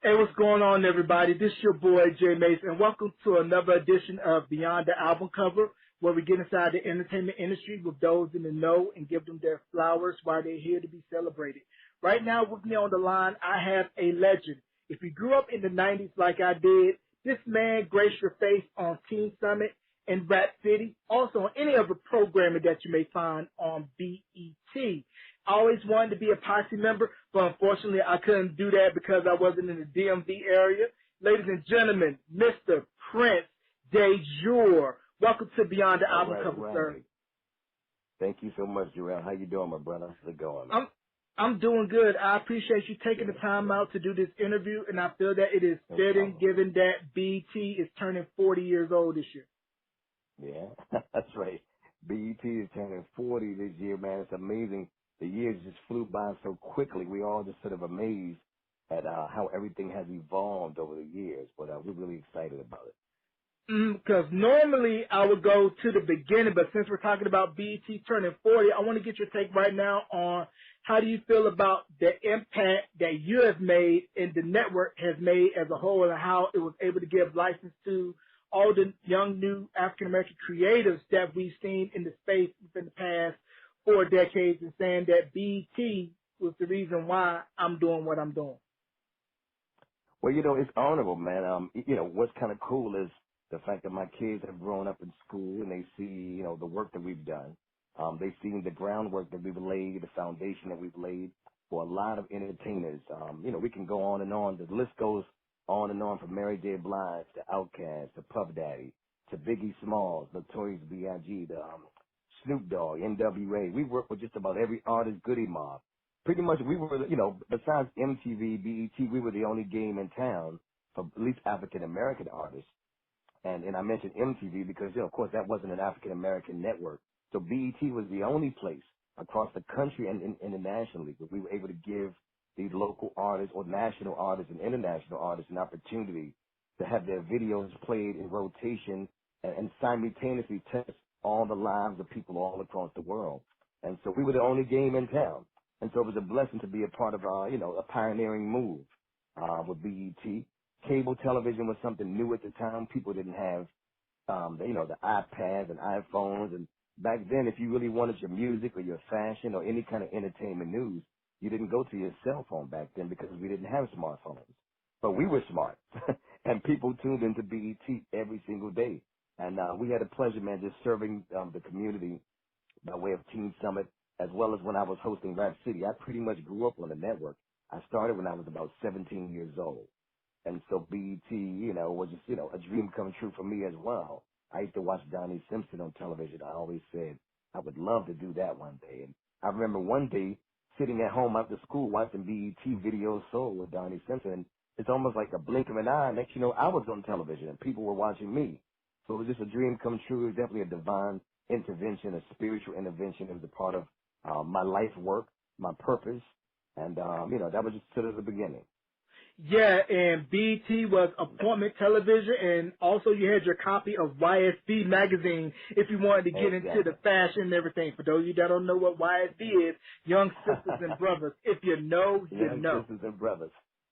Hey, what's going on, everybody? This is your boy, Jay Mace, and welcome to another edition of Beyond the Album Cover, where we get inside the entertainment industry with those in the know and give them their flowers while they're here to be celebrated. Right now, with me on the line, I have a legend. If you grew up in the 90s like I did, this man graced your face on Teen Summit and Rap City, also on any other programming that you may find on BET. I always wanted to be a posse member, but unfortunately I couldn't do that because I wasn't in the DMV area. Ladies and gentlemen, Mr. Prince Dajour. Welcome to Beyond the Album Cover, sir. Thank you so much, Jarrell. How you doing, my brother? How's it going, man? I'm doing good. I appreciate you taking the time out to do this interview, and I feel that it is fitting given that BET is turning 40 years old this year. Yeah, that's right. BET is turning 40 this year, man. It's amazing. The years just flew by so quickly. We all just sort of amazed at how everything has evolved over the years, but we're really excited about it. Because normally I would go to the beginning, but since we're talking about BET turning 40, I want to get your take right now on how do you feel about the impact that you have made and the network has made as a whole, and how it was able to give license to all the young, new African-American creatives that we've seen in the space within the past 4 decades, and saying that BET was the reason why I'm doing what I'm doing. Well, you know, it's honorable, man. You know, what's kind of cool is the fact that my kids have grown up in school and they see, you know, the work that we've done. They've seen the groundwork that we've laid, the foundation that we've laid for a lot of entertainers. You know, we can go on and on. The list goes on and on from Mary J. Blige to Outkast to Puff Daddy to Biggie Smalls, Notorious B.I.G., to Snoop Dogg, NWA. We worked with just about every artist, Goody Mob. Pretty much we were, you know, besides MTV, BET, we were the only game in town for at least African-American artists. And I mentioned MTV because, you know, of course, that wasn't an African-American network. So BET was the only place across the country and internationally where we were able to give these local artists or national artists and international artists an opportunity to have their videos played in rotation and simultaneously test all the lives of people all across the world. And so we were the only game in town. And so it was a blessing to be a part of, you know, a pioneering move with BET. Cable television was something new at the time. People didn't have, you know, the iPads and iPhones. And back then, if you really wanted your music or your fashion or any kind of entertainment news, you didn't go to your cell phone back then because we didn't have smartphones. But we were smart. And people tuned into BET every single day. And we had a pleasure, man, just serving the community by way of Teen Summit, as well as when I was hosting Rap City. I pretty much grew up on the network. I started when I was about 17 years old. And so BET, you know, was just, you know, a dream come true for me as well. I used to watch Donnie Simpson on television. I always said I would love to do that one day. And I remember one day sitting at home after school watching BET Video Soul with Donnie Simpson. And it's almost like a blink of an eye. Next, you know, I was on television and people were watching me. So it was just a dream come true. It was definitely a divine intervention, a spiritual intervention. It was a part of my life work, my purpose. And, you know, that was just sort of the beginning. Yeah, and BET was appointment television, and also you had your copy of YSB magazine if you wanted to get into the fashion and everything. For those of you that don't know what YSB is, Young Sisters and Brothers. If you know, you know. Young Sisters and Brothers.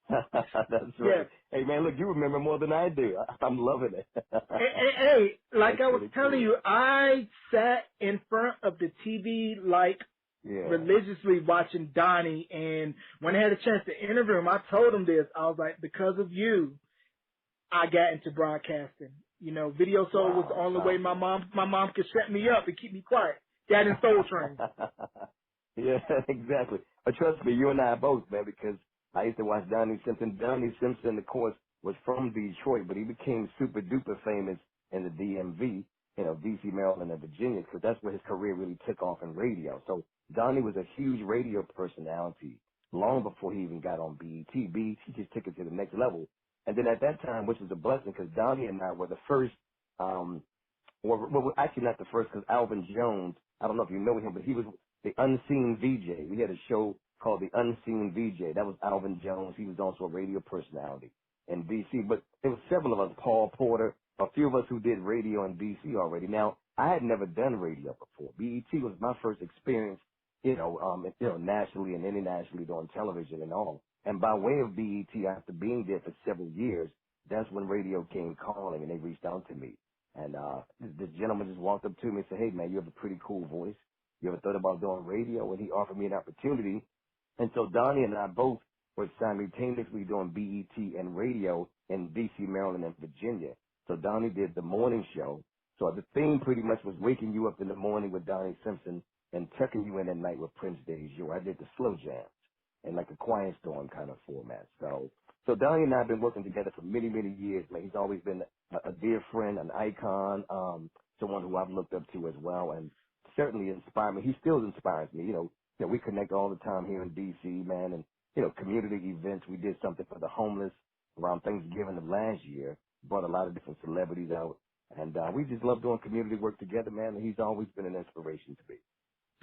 That's right. Yeah. Hey, man, look, you remember more than I do. I'm loving it. Hey, like I was telling you, I sat in front of the TV like religiously watching Donnie, and when I had a chance to interview him, I told him this. I was like, because of you, I got into broadcasting. You know, Video Soul was the only way my mom could shut me up and keep me quiet. That and Soul Train. Yeah, exactly. But trust me, you and I both, man, because I used to watch Donnie Simpson. Donnie Simpson, of course, was from Detroit, but he became super duper famous in the DMV, you know, DC, Maryland, and Virginia, because that's where his career really took off in radio. So Donnie was a huge radio personality long before he even got on BET. BET just took it to the next level. And then at that time, which was a blessing, because Donnie and I were the first, well, actually not the first, because Alvin Jones, I don't know if you know him, but he was the unseen VJ. We had a show called The Unseen VJ. That was Alvin Jones. He was also a radio personality in DC. But there were several of us, Paul Porter, a few of us who did radio in DC already. Now, I had never done radio before. BET was my first experience, nationally and internationally on television and all. And by way of BET, after being there for several years, that's when radio came calling and they reached out to me. And this gentleman just walked up to me and said, hey, man, you have a pretty cool voice. You ever thought about doing radio? And he offered me an opportunity. And so Donnie and I both were simultaneously doing BET and radio in D.C., Maryland, and Virginia. So Donnie did the morning show. So the theme pretty much was waking you up in the morning with Donnie Simpson and tucking you in at night with Prince Dajour. I did the slow jams in like a quiet storm kind of format. So Donnie and I have been working together for many, many years, man. He's always been a dear friend, an icon, someone who I've looked up to as well, and certainly inspired me. He still inspires me. We connect all the time here in D.C., man, and, community events. We did something for the homeless around Thanksgiving of last year, brought a lot of different celebrities out, and we just love doing community work together, man, and he's always been an inspiration to me.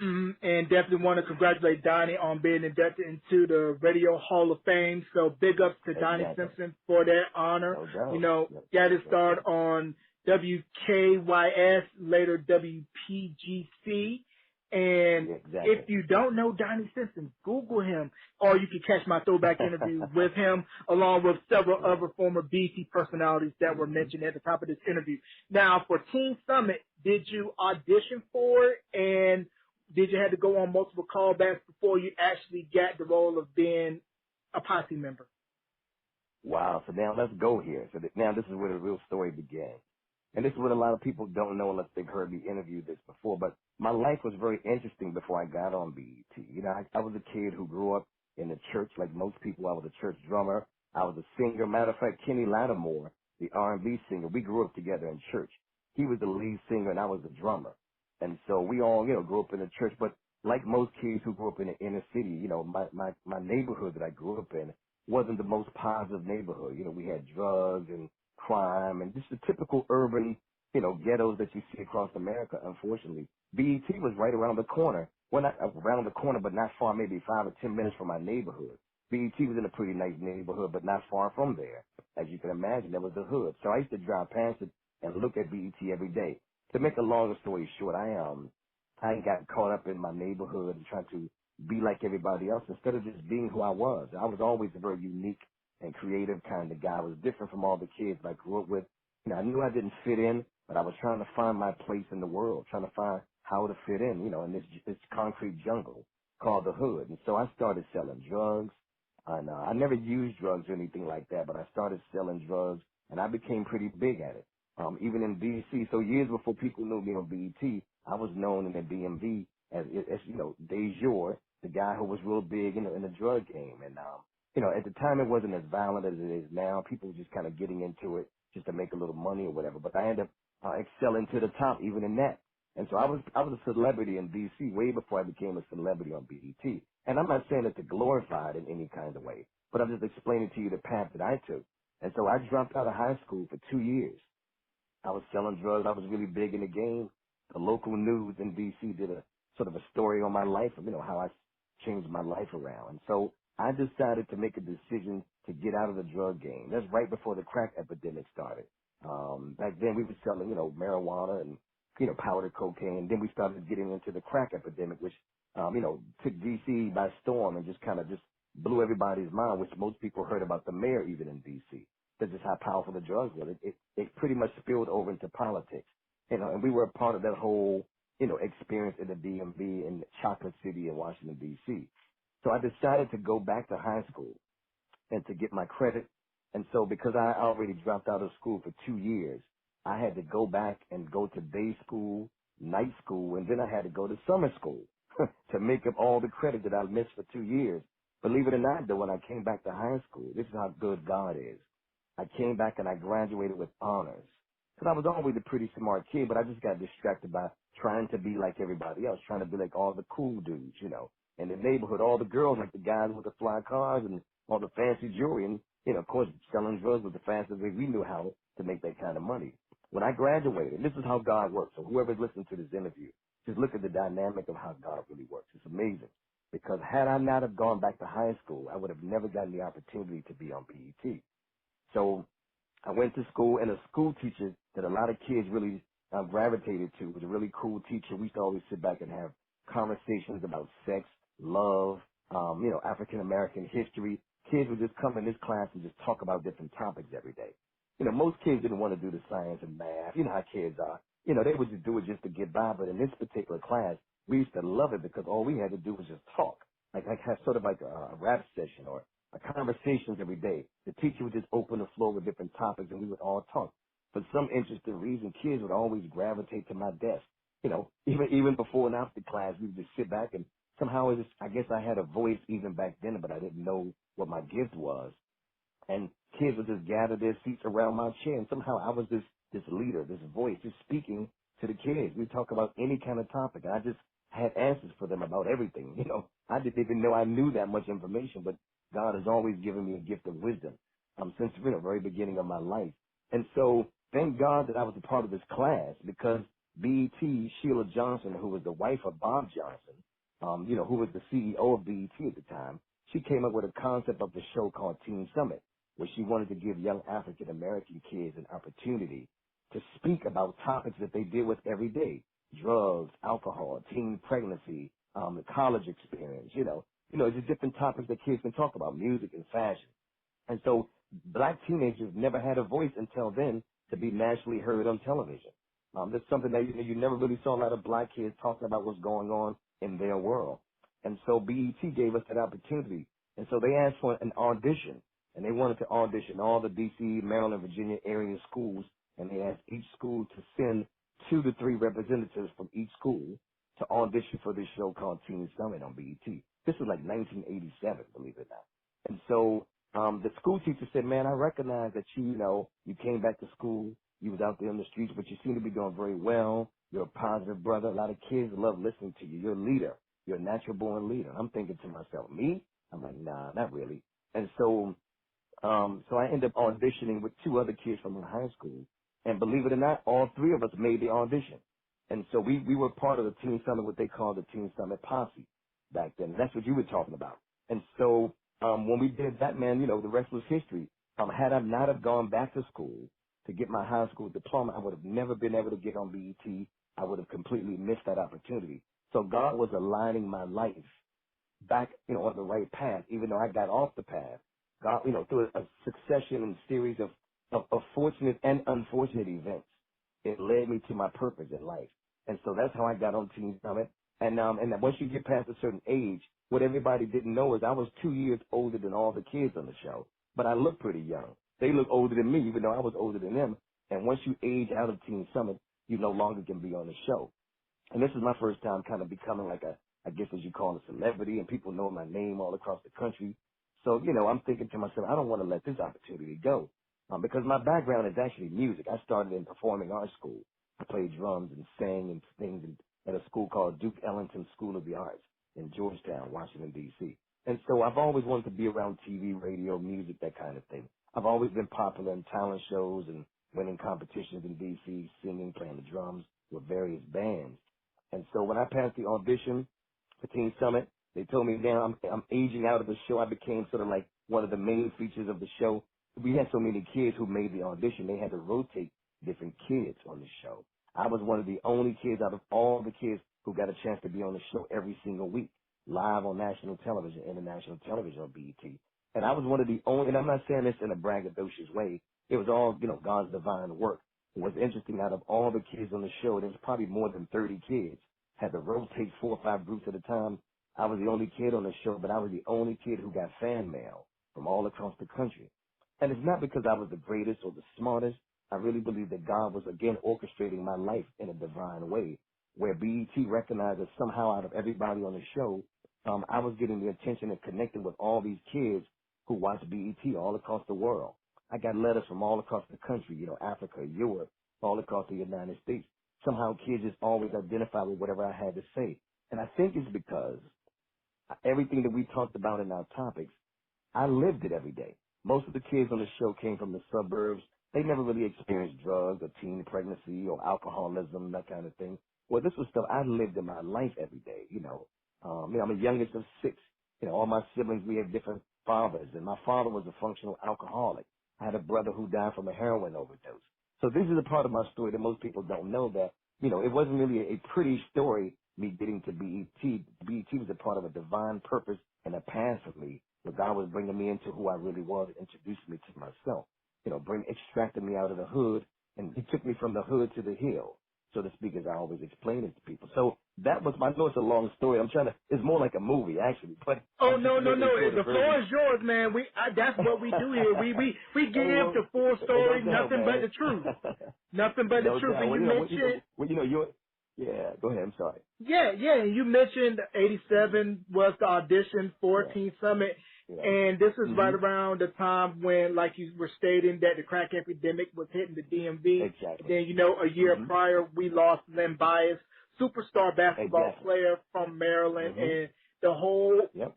And definitely want to congratulate Donnie on being inducted into the Radio Hall of Fame. So big ups to Donnie Simpson for that honor. No doubt. Got his start on WKYS, later WPGC. And if you don't know Donnie Simpson, Google him, or you can catch my throwback interview with him, along with several other former BT personalities that were mentioned at the top of this interview. Now, for Teen Summit, did you audition for it, and did you have to go on multiple callbacks before you actually got the role of being a posse member? Wow. So now let's go here. So now this is where the real story began. And this is what a lot of people don't know unless they've heard me interview this before. But my life was very interesting before I got on BET. I was a kid who grew up in the church like most people. I was a church drummer. I was a singer. Matter of fact, Kenny Lattimore, the R&B singer, we grew up together in church. He was the lead singer and I was the drummer. And so we all, grew up in the church. But like most kids who grew up in the inner city, my neighborhood that I grew up in wasn't the most positive neighborhood. We had drugs and crime and just the typical urban, ghettos that you see across America, unfortunately. BET was right around the corner. Well, not around the corner, but not far, maybe 5 or 10 minutes from my neighborhood. BET was in a pretty nice neighborhood, but not far from there. As you can imagine, there was the hood. So I used to drive past it and look at BET every day. To make a longer story short, I got caught up in my neighborhood and trying to be like everybody else instead of just being who I was. I was always a very unique and creative kind of guy. I was different from all the kids I grew up with. I knew I didn't fit in, but I was trying to find my place in the world, trying to find how to fit in, in this concrete jungle called the hood. And so I started selling drugs. And I never used drugs or anything like that, but I started selling drugs, and I became pretty big at it. Even in D.C. So years before people knew me on BET, I was known in the DMV as Dajour, the guy who was real big in the drug game. And, at the time it wasn't as violent as it is now. People were just kind of getting into it just to make a little money or whatever. But I ended up excelling to the top even in that. And so I was a celebrity in D.C. way before I became a celebrity on BET. And I'm not saying it to glorify it in any kind of way, but I'm just explaining to you the path that I took. And so I dropped out of high school for 2 years. I was selling drugs. I was really big in the game. The local news in D.C. did a sort of a story on my life of, how I changed my life around. And so I decided to make a decision to get out of the drug game. That's right before the crack epidemic started. Back then we were selling, marijuana and, powder cocaine. Then we started getting into the crack epidemic, which, took D.C. by storm and just kind of just blew everybody's mind, which most people heard about the mayor even in D.C. That's just how powerful the drugs were. It pretty much spilled over into politics. And we were a part of that whole, experience in the DMV in Chocolate City in Washington, D.C. So I decided to go back to high school and to get my credit. And so because I already dropped out of school for 2 years, I had to go back and go to day school, night school, and then I had to go to summer school to make up all the credit that I missed for 2 years. Believe it or not, though, when I came back to high school, this is how good God is. I came back and I graduated with honors. Because I was always a pretty smart kid, but I just got distracted by trying to be like everybody else, trying to be like all the cool dudes, in the neighborhood, all the girls, like the guys with the fly cars and all the fancy jewelry. And, of course, selling drugs was the fastest way we knew how to make that kind of money. When I graduated, this is how God works. So whoever's listening to this interview, just look at the dynamic of how God really works. It's amazing. Because had I not have gone back to high school, I would have never gotten the opportunity to be on BET. So I went to school, and a school teacher that a lot of kids really gravitated to was a really cool teacher. We used to always sit back and have conversations about sex, love, African-American history. kids would just come in this class and just talk about different topics every day. Most kids didn't want to do the science and math. You know how kids are. They would just do it just to get by. But in this particular class, we used to love it because all we had to do was just talk. Like have sort of like a rap session or a conversations every day. The teacher would just open the floor with different topics and we would all talk. For some interesting reason, kids would always gravitate to my desk. Even before and after class, we would just sit back and somehow I guess I had a voice even back then, but I didn't know what my gift was. And kids would just gather their seats around my chair, and somehow I was this leader, this voice, just speaking to the kids. We talk about any kind of topic, and I just had answers for them about everything. I didn't even know I knew that much information, but God has always given me a gift of wisdom since the very beginning of my life. And so thank God that I was a part of this class because BET, Sheila Johnson, who was the wife of Bob Johnson, who was the CEO of BET at the time, she came up with a concept of the show called Teen Summit, where she wanted to give young African American kids an opportunity to speak about topics that they deal with every day: drugs, alcohol, teen pregnancy, the college experience. Just different topics that kids can talk about, music and fashion. And so black teenagers never had a voice until then to be nationally heard on television. That's something that you never really saw a lot of black kids talking about what's going on in their world. And so BET gave us that opportunity. And so they asked for an audition, and they wanted to audition all the D.C., Maryland, Virginia area schools, and they asked each school to send 2 to 3 representatives from each school to audition for this show called Teen Summit on BET. This was like 1987, believe it or not. And so the school teacher said, man, I recognize that you came back to school, you was out there in the streets, but you seem to be doing very well. You're a positive brother. A lot of kids love listening to you. You're a leader. You're a natural born leader. I'm thinking to myself, me? I'm like, nah, not really. And so I ended up auditioning with 2 other kids from my high school. And believe it or not, all 3 of us made the audition. And so we were part of the Teen Summit, what they called the Teen Summit Posse back then. That's what you were talking about. And so when we did that, man, the rest was history. Had I not have gone back to school to get my high school diploma, I would have never been able to get on BET. I would have completely missed that opportunity. So God was aligning my life back, on the right path, even though I got off the path. God, through a succession and series of fortunate and unfortunate events, it led me to my purpose in life. And so that's how I got on Teen Summit. And that once you get past a certain age, what everybody didn't know is I was 2 years older than all the kids on the show, but I looked pretty young. They look older than me, even though I was older than them. And once you age out of Teen Summit, you no longer can be on the show. And this is my first time kind of becoming like I guess as you call a celebrity, and people know my name all across the country. So, I'm thinking to myself, I don't want to let this opportunity go. Because my background is actually music. I started in performing arts school. I played drums and sang and things at a school called Duke Ellington School of the Arts in Georgetown, Washington, D.C. And so I've always wanted to be around TV, radio, music, that kind of thing. I've always been popular in talent shows and winning competitions in D.C., singing, playing the drums with various bands. And so when I passed the audition for Teen Summit, they told me now I'm aging out of the show. I became sort of like one of the main features of the show. We had so many kids who made the audition, they had to rotate different kids on the show. I was one of the only kids out of all the kids who got a chance to be on the show every single week, live on national television, international television on BET. And I was one of the only, and I'm not saying this in a braggadocious way, it was all, God's divine work. What's interesting, out of all the kids on the show, there was probably more than 30 kids, had to rotate 4 or 5 groups at a time. I was the only kid on the show, but I was the only kid who got fan mail from all across the country. And it's not because I was the greatest or the smartest. I really believe that God was, again, orchestrating my life in a divine way, where BET recognized that somehow out of everybody on the show, I was getting the attention and connecting with all these kids who watch BET all across the world. I got letters from all across the country, Africa, Europe, all across the United States. Somehow kids just always identify with whatever I had to say. And I think it's because everything that we talked about in our topics, I lived it every day. Most of the kids on the show came from the suburbs. They never really experienced drugs or teen pregnancy or alcoholism, that kind of thing. Well, this was stuff I lived in my life every day, I'm the youngest of 6. All my siblings, we have different fathers, and my father was a functional alcoholic. I had a brother who died from a heroin overdose. So this is a part of my story that most people don't know, that, it wasn't really a pretty story, me getting to BET. BET was a part of a divine purpose and a path for me But God was bringing me into who I really was, introducing me to myself. Extracting me out of the hood, and He took me from the hood to the hill, so to speak, as I always explain it to people. So that was I know it's a long story. It's more like a movie actually, but Oh I'm just no, no, giving no! sort The of version. floor is yours, man. That's what we do here. We give Hey, well, the full hey, no story, doubt, nothing but man. the truth, nothing but the No truth. doubt. And Well, you mentioned, yeah. Go ahead. I'm sorry. yeah, and you mentioned '87 was the audition for Yeah, Teen Summit, yeah. and this was right Mhm. around the time when, like you were stating, that the crack epidemic was hitting the DMV. And Exactly. then, a year Mhm. prior, we lost Len Bias, superstar basketball Exactly. player from Maryland, Mhm. and Yep.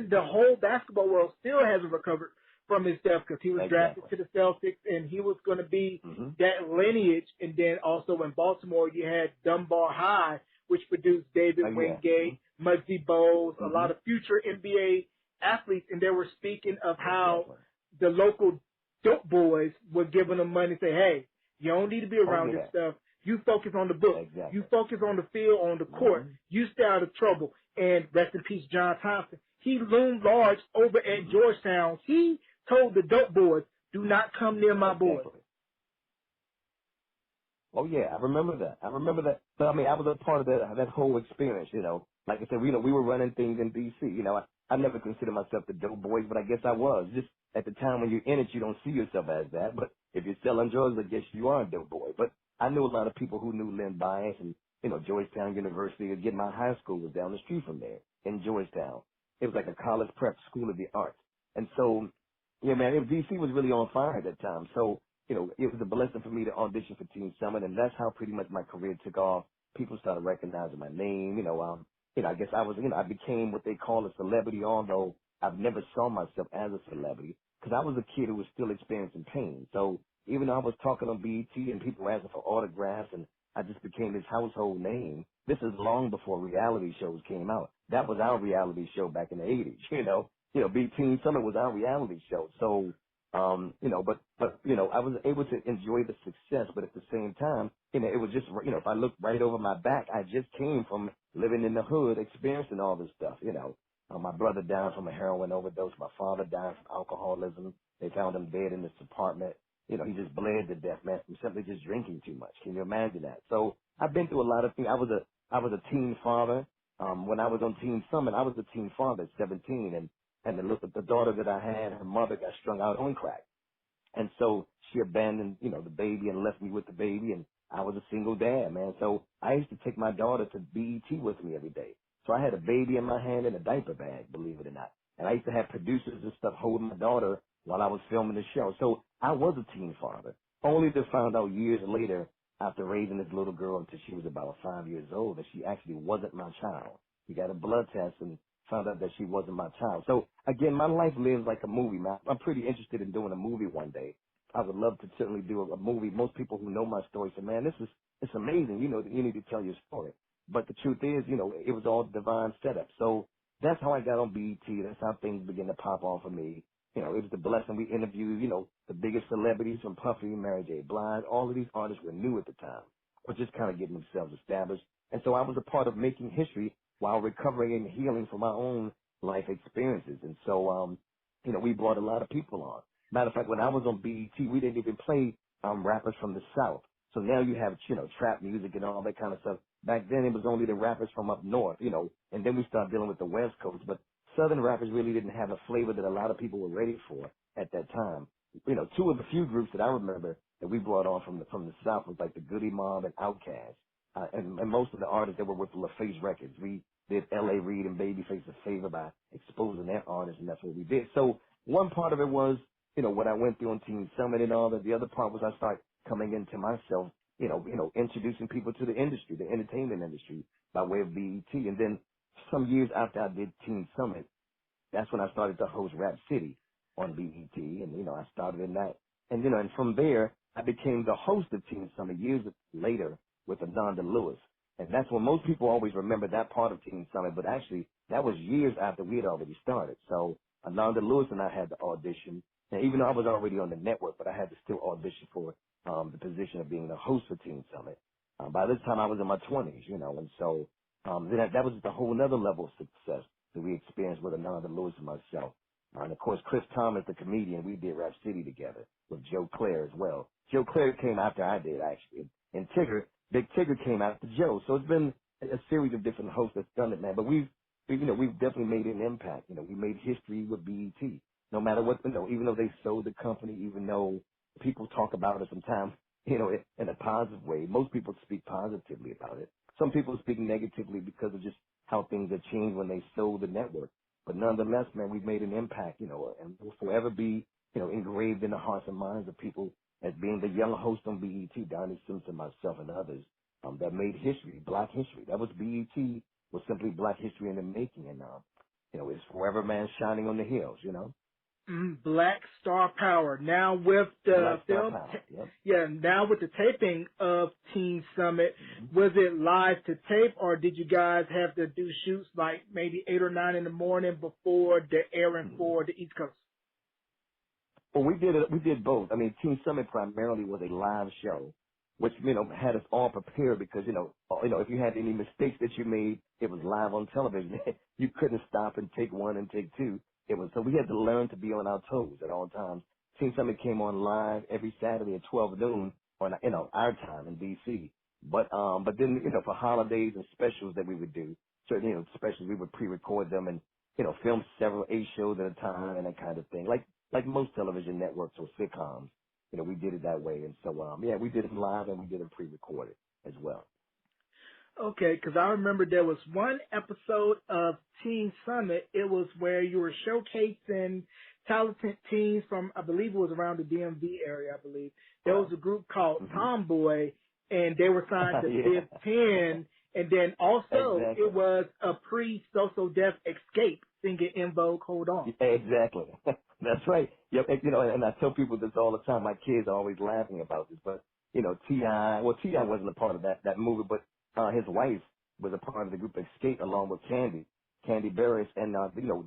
The whole basketball world still hasn't recovered from his death because he was drafted Exactly. to the Celtics and he was going to be Mhm. that lineage. And then also in Baltimore, you had Dunbar High, which produced Oh David yeah. Wingate, Mhm. Muggsy Bogues, a lot Mhm. of future NBA athletes. And they were speaking of how Exactly. the local dope boys were giving them money, say, hey, you don't need to be Oh around this yeah. stuff. You focus on the book. You Exactly. focus on the field, on the court. Mhm. You stay out of trouble. And rest in peace, John Thompson. He loomed large over at Mhm. Georgetown. He told the dope boys, do not come near my boys. Exactly. Oh yeah, I remember that. But I mean, I was a part of that whole experience. Like I said, we were running things in D.C. I never considered myself the dope boys, but I guess I was. Just at the time when you're in it, you don't see yourself as that. But if you're selling drugs, I guess you are a dope boy. But I knew a lot of people who knew Lynn Bias and Georgetown University. Again, my high school was down the street from there in Georgetown. It was like a college prep school of the arts, and so yeah, man, D.C. was really on fire at that time. So it was a blessing for me to audition for Teen Summit, and that's how pretty much my career took off. People started recognizing my name. I guess I became what they call a celebrity, although I've never saw myself as a celebrity because I was a kid who was still experiencing pain. So even though I was talking on BET and people were asking for autographs, and I just became this household name. This is long before reality shows came out. That was our reality show back in the '80s. Teen Summit was our reality show. So I was able to enjoy the success, but at the same time, it was just, if I look right over my back, I just came from living in the hood, experiencing all this stuff. My brother died from a heroin overdose. My father died from alcoholism. They found him dead in his apartment. He just bled to death, man, from simply just drinking too much. Can you imagine that? So I've been through a lot of things. I was a teen father. When I was on Teen Summit, I was a teen father at 17, and the daughter that I had, her mother got strung out on crack. And so she abandoned, the baby and left me with the baby, and I was a single dad, man. So I used to take my daughter to BET with me every day. So I had a baby in my hand and a diaper bag, believe it or not. And I used to have producers and stuff holding my daughter while I was filming the show. So I was a teen father, only to find out years later after raising this little girl until she was about 5 years old that she actually wasn't my child. We got a blood test and found out that she wasn't my child. So again, my life lives like a movie, man. I'm pretty interested in doing a movie one day. I would love to certainly do a movie. Most people who know my story say, man, it's amazing. You need to tell your story. But the truth is, it was all divine setup. So that's how I got on BET. That's how things began to pop off for me. It was the blessing. We interviewed, the biggest celebrities from Puffy, Mary J. Blige. All of these artists were new at the time, or just kind of getting themselves established. And so I was a part of making history while recovering and healing from my own life experiences. And so, we brought a lot of people on. Matter of fact, when I was on BET, we didn't even play rappers from the South. So now you have, trap music and all that kind of stuff. Back then it was only the rappers from up north, and then we started dealing with the West Coast. But Southern rappers really didn't have a flavor that a lot of people were ready for at that time. Two of the few groups that I remember that we brought on from the South was like the Goody Mob and Outkast. And most of the artists that were with LaFace Records, we did L.A. Reid and Babyface a favor by exposing their artists, and that's what we did. So one part of it was, what I went through on Teen Summit and all that. The other part was I started coming into myself, introducing people to the industry, the entertainment industry, by way of BET. And then some years after I did Teen Summit, that's when I started to host Rap City on BET, and I started in that, and from there I became the host of Teen Summit years later with Ananda Lewis, and that's when most people always remember that part of Teen Summit, but actually that was years after we had already started. So Ananda Lewis and I had to audition, and even though I was already on the network, but I had to still audition for the position of being the host for Teen Summit. By this time I was in my 20s, and so then that was just a whole another level of success that we experienced with Ananda Lewis and myself. And of course, Chris Thomas, the comedian, we did Rap City together with Joe Claire as well. Joe Claire came after I did, actually. And Tigger, Big Tigger came after Joe. So it's been a series of different hosts that's done it, man. But we've definitely made an impact. We made history with BET. No matter what, even though they sold the company, even though people talk about it sometimes, in a positive way. Most people speak positively about it. Some people speak negatively because of just how things have changed when they sold the network. But nonetheless, man, we've made an impact, and will forever be, engraved in the hearts and minds of people as being the young host on BET, Donnie Simpson, myself, and others, that made history, black history. That was BET, was simply black history in the making. And, it's forever, man, shining on the hills. Black Star Power. Now with the Black Star film, Power, yep. now with the taping of Teen Summit, was it live to tape, or did you guys have to do shoots like maybe 8 or 9 in the morning before the airing for the East Coast? Well, we did it. We did both. I mean, Teen Summit primarily was a live show, which had us all prepared because if you had any mistakes that you made, it was live on television. You couldn't stop and take one and take two. It was so we had to learn to be on our toes at all times. Teen Summit came on live every Saturday at 12 noon on our time in DC. But then for holidays and specials that we would do, certain specials we would pre-record them and film several 8 shows at a time and that kind of thing, like most television networks or sitcoms. We did it that way. And so, we did it live and we did it pre-recorded as well. Okay, because I remember there was one episode of Teen Summit. It was where you were showcasing talented teens from, I believe it was around the DMV area, I believe. There was a group called Tomboy, and they were signed to Yeah. Bib 10. And then also Exactly. it was a pre-social death Escape singing In Vogue, Hold On. Exactly. That's right. Yep. And I tell people this all the time. My kids are always laughing about this, but T.I. Well, T.I. wasn't a part of that movie, but his wife was a part of the group Escape along with Candy Barris, and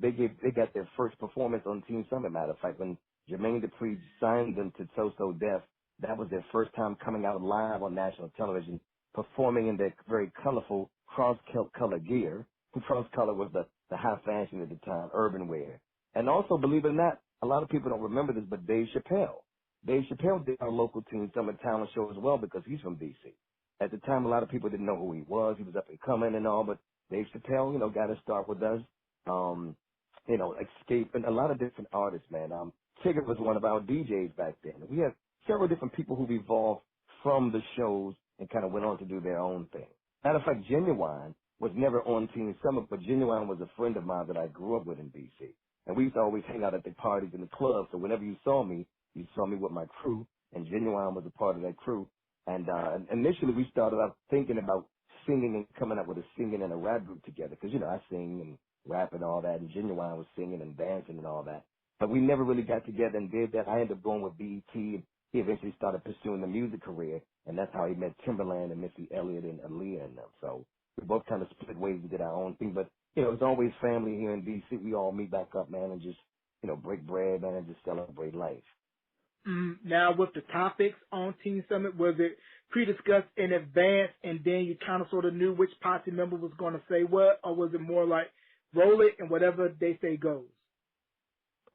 they got their first performance on Teen Summit. Matter of fact, when Jermaine Dupri signed them to So Def, that was their first time coming out live on national television, performing in their very colorful cross-color gear. Cross-color was the high fashion at the time, urban wear. And also, believe it or not, a lot of people don't remember this, but Dave Chappelle. Dave Chappelle did our local Teen Summit talent show as well because he's from D.C. At the time, a lot of people didn't know who he was. He was up and coming and all, but Dave Chappelle, got to start with us. Escape, and a lot of different artists, man. Tigger was one of our DJs back then. We had several different people who've evolved from the shows and kind of went on to do their own thing. Matter of fact, Genuine was never on Teen Summit, but Genuine was a friend of mine that I grew up with in D.C. And we used to always hang out at the parties in the club. So whenever you saw me with my crew, and Genuine was a part of that crew. And initially we started out thinking about singing and coming up with a singing and a rap group together. Because, I sing and rap and all that, and Genuine was singing and dancing and all that. But we never really got together and did that. I ended up going with BET, and he eventually started pursuing the music career. And that's how he met Timberland and Missy Elliott and Aaliyah and them. So we both kind of split ways and did our own thing. But, it's always family here in D.C. We all meet back up, man, and just, break bread, man, and just celebrate life. Now, with the topics on Teen Summit, was it pre-discussed in advance and then you kind of sort of knew which posse member was going to say what, or was it more like roll it and whatever they say goes?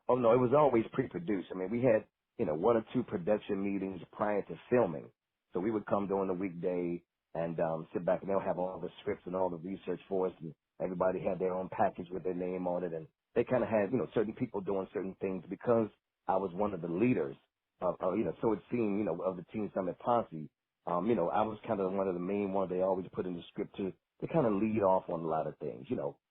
Oh, no, it was always pre-produced. I mean, we had, 1 or 2 production meetings prior to filming. So we would come during the weekday and sit back, and they'll have all the scripts and all the research for us, and everybody had their own package with their name on it. And they kind of had, certain people doing certain things because I was one of the leaders so it seemed, of the Teen Summit posse. I was kind of one of the main ones they always put in the script to kind of lead off on a lot of things.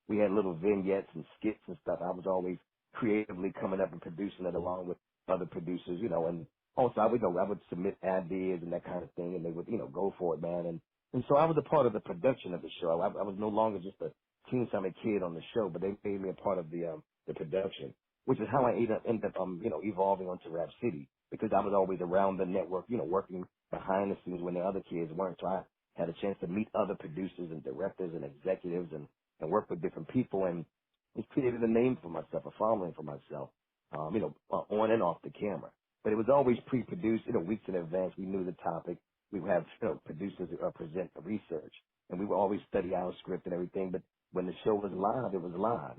We had little vignettes and skits and stuff. I was always creatively coming up and producing it along with other producers, and also I would submit ideas and that kind of thing, and they would, go for it, man. And so I was a part of the production of the show. I was no longer just a Teen Summit kid on the show, but they made me a part of the production, which is how I ended up, evolving onto Rap City, because I was always around the network, working behind the scenes when the other kids weren't. So I had a chance to meet other producers and directors and executives and work with different people, and it created a name for myself, a following for myself, on and off the camera. But it was always pre-produced, weeks in advance. We knew the topic. We would have, producers present the research, and we would always study our script and everything. But when the show was live, it was live.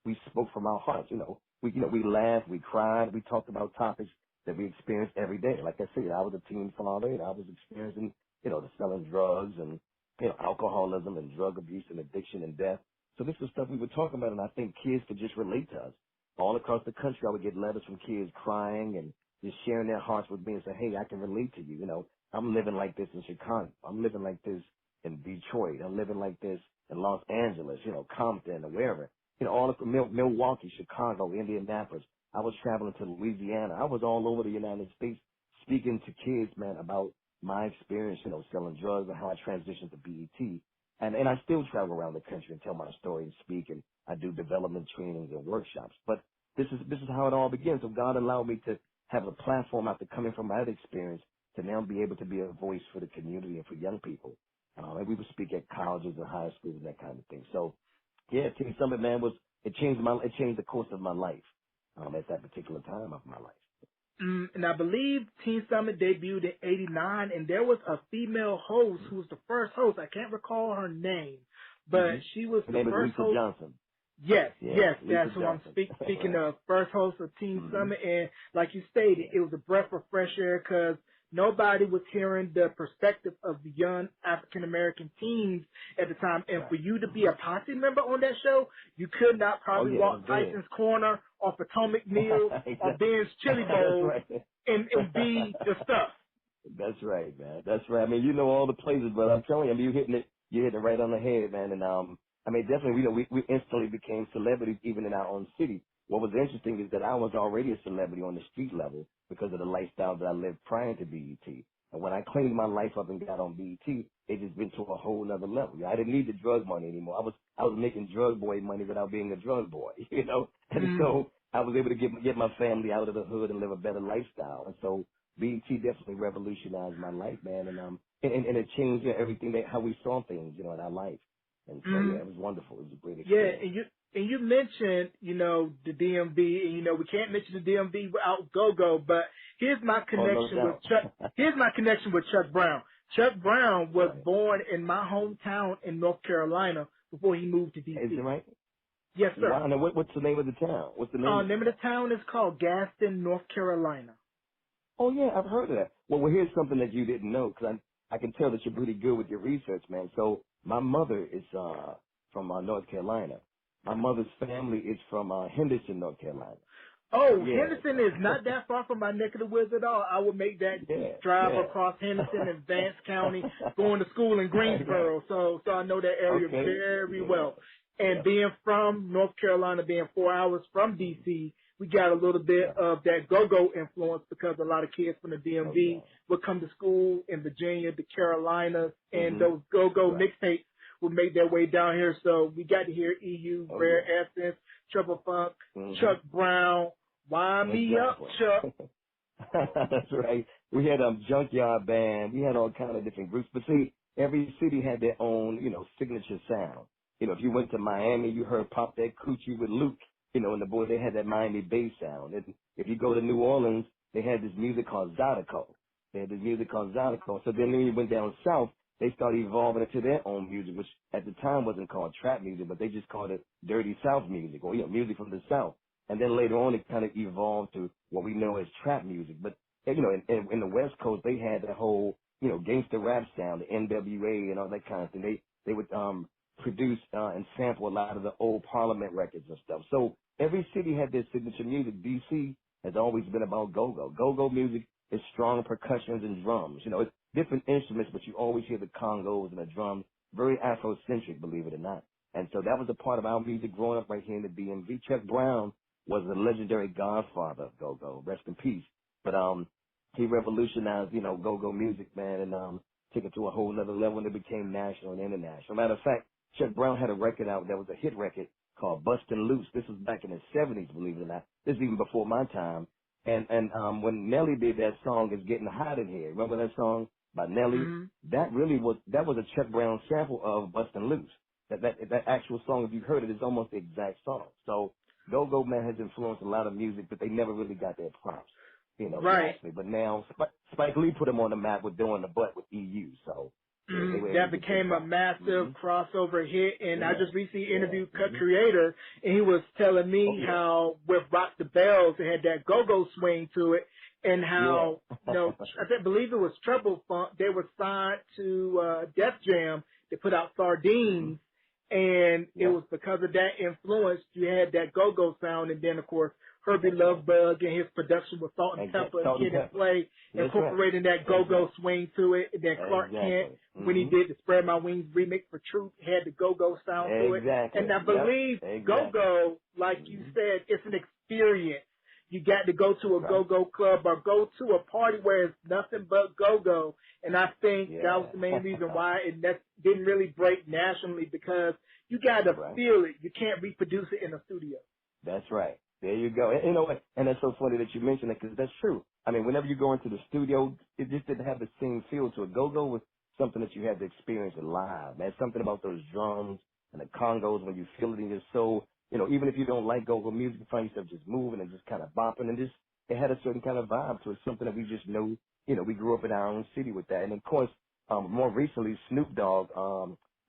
We spoke from our hearts. we laughed, we cried, we talked about topics that we experienced every day. Like I said, I was a teen father and I was experiencing, the selling drugs and, alcoholism and drug abuse and addiction and death. So this was stuff we would talk about, and I think kids could just relate to us. All across the country, I would get letters from kids crying and just sharing their hearts with me and say, hey, I can relate to you. I'm living like this in Chicago. I'm living like this in Detroit. I'm living like this in Los Angeles, Compton or wherever. All of Milwaukee, Chicago, Indianapolis. I was traveling to Louisiana. I was all over the United States speaking to kids, man, about my experience, selling drugs and how I transitioned to BET. And I still travel around the country and tell my story and speak, and I do development trainings and workshops. But this is how it all begins. So God allowed me to have a platform after coming from my experience to now be able to be a voice for the community and for young people. And we would speak at colleges and high schools and that kind of thing. So yeah, Teen Summit, man, it changed the course of my life at that particular time of my life. And I believe Teen Summit debuted in '89, and there was a female host who was the first host. I can't recall her name, but she was Her the name is first Lisa host. Johnson. Yes, Yeah, that's Lisa who I'm Johnson. speaking of. First host of Teen Summit, and like you stated, it was a breath of fresh air because nobody was hearing the perspective of the young African American teens at the time. And for you to be a posse member on that show, you could not probably walk Tyson's Corner or Potomac Mills or Ben's Chili Bowl and be the stuff. That's right, man. That's right. I mean, you know all the places, but I'm telling you, I mean, you're hitting it right on the head, man. And I mean, definitely, we instantly became celebrities even in our own city. What was interesting is that I was already a celebrity on the street level because of the lifestyle that I lived prior to BET. And when I cleaned my life up and got on BET, it just went to a whole nother level. I didn't need the drug money anymore. I was making drug boy money without being a drug boy, And so I was able to get my family out of the hood and live a better lifestyle. And so BET definitely revolutionized my life, man. And it changed everything how we saw things, in our life. And so yeah, it was wonderful. It was a great experience. Yeah, and you mentioned, the DMV, and we can't mention the DMV without Go-Go, but here's my connection with Chuck. Here's my connection with Chuck Brown. Chuck Brown was born in my hometown in North Carolina before he moved to DC. Is it right? Yes, sir. Wow. Now, what's the name of the town? What's the name? Name of the town is called Gaston, North Carolina. Oh yeah, I've heard of that. Well, here's something that you didn't know because I can tell that you're pretty good with your research, man. So my mother is from North Carolina. My mother's family is from Henderson, North Carolina. Oh, yeah. Henderson is not that far from my neck of the woods at all. I would make that drive across Henderson and Vance County, going to school in Greensboro. So I know that area very well. And being from North Carolina, being 4 hours from D.C., we got a little bit of that go-go influence because a lot of kids from the DMV would come to school in Virginia, the Carolinas, and those go-go mixtapes would make their way down here. So we got to hear EU, Rare Essence, Triple Funk, Chuck Brown. Wind me up, Chuck. That's right. We had Junkyard Band. We had all kind of different groups. But see, every city had their own, signature sound. If you went to Miami, you heard Pop That Coochie with Luke. And the boys, they had that Miami bass sound. And if you go to New Orleans, they had this music called Zydeco. So then when you went down south, they started evolving into their own music, which at the time wasn't called trap music, but they just called it dirty South music or, music from the South. And then later on, it kind of evolved to what we know as trap music. But, in the West Coast, they had that whole, gangster rap sound, the NWA and all that kind of thing. They would produce and sample a lot of the old Parliament records and stuff. So every city had their signature music. D.C. has always been about go-go. Go-go music is strong percussions and drums. It's different instruments, but you always hear the congos and the drums. Very Afrocentric, believe it or not. And so that was a part of our music growing up right here in the DMV. Chuck Brown was the legendary godfather of go-go. Rest in peace. But he revolutionized, go-go music, man, and took it to a whole nother level, and it became national and international. Matter of fact, Chuck Brown had a record out that was a hit record called Bustin' Loose. This was back in the 70s, believe it or not. This is even before my time. And when Nelly did that song, It's Getting Hot in Here, remember that song by Nelly? That was a Chuck Brown sample of Bustin' Loose. That actual song, if you heard it, is almost the exact song. So Go-Go, man, has influenced a lot of music, but they never really got their props, right. nationally. But now Spike Lee put him on the map with Doing the Butt with EU. So They were able That to get big became a box. massive crossover hit, and I Yeah, just recently yeah. interviewed Cut Creator, and he was telling Oh me yeah, how with Rock the Bells it had that go-go swing to it, and yeah. how believe it was Trouble Funk. They were signed to Def Jam. They put out hmm Sardines, and it Yep. was because of that influence you had that go-go sound, and then of course Herbie That's right. Lovebug and his production with Salt and Exactly. Pepper and Salt and Kid and pepper. Play, That's right. incorporating that go-go Exactly. swing to it. And then Clark Kent, Exactly. when he did the Spread My Wings remix for Truth, had the go-go sound to it. And Exactly. I Yep. believe Exactly. go-go, like you said, it's an experience. You got to go to a Right. go-go club or go to a party where it's nothing but go-go. And I think that was Yeah. the main reason why it didn't really break nationally, because you got to Right. feel it. You can't reproduce it in a studio. That's right. There you go. And, you know what? And that's so funny that you mentioned it because that's true. I mean, whenever you go into the studio, it just didn't have the same feel to it. Go-go was something that you had to experience it live, man. Something about those drums and the congos when you feel it in your soul. You know, even if you don't like go-go music, you find yourself just moving and just kind of bopping and just, it had a certain kind of vibe to it. Something that we just know, you know, we grew up in our own city with that. And of course, more recently, Snoop Dogg,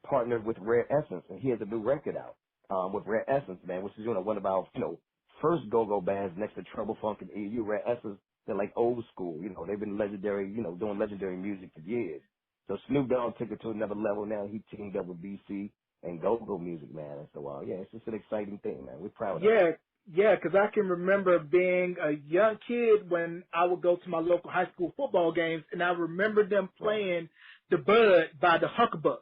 partnered with Rare Essence and he has a new record out, with Rare Essence, man, which is, you know, one of our, you know, first go-go bands next to Trouble Funk and EU. Rare Essence, they're like old school. You know, they've been legendary, you know, doing legendary music for years. So Snoop Dogg took it to another level now. He teamed up with BC and go-go music, man. And so, yeah, it's just an exciting thing, man. We're proud of it. Yeah, yeah, because I can remember being a young kid when I would go to my local high school football games, and I remember them Right. playing "The Bud" by the Hucklebucks.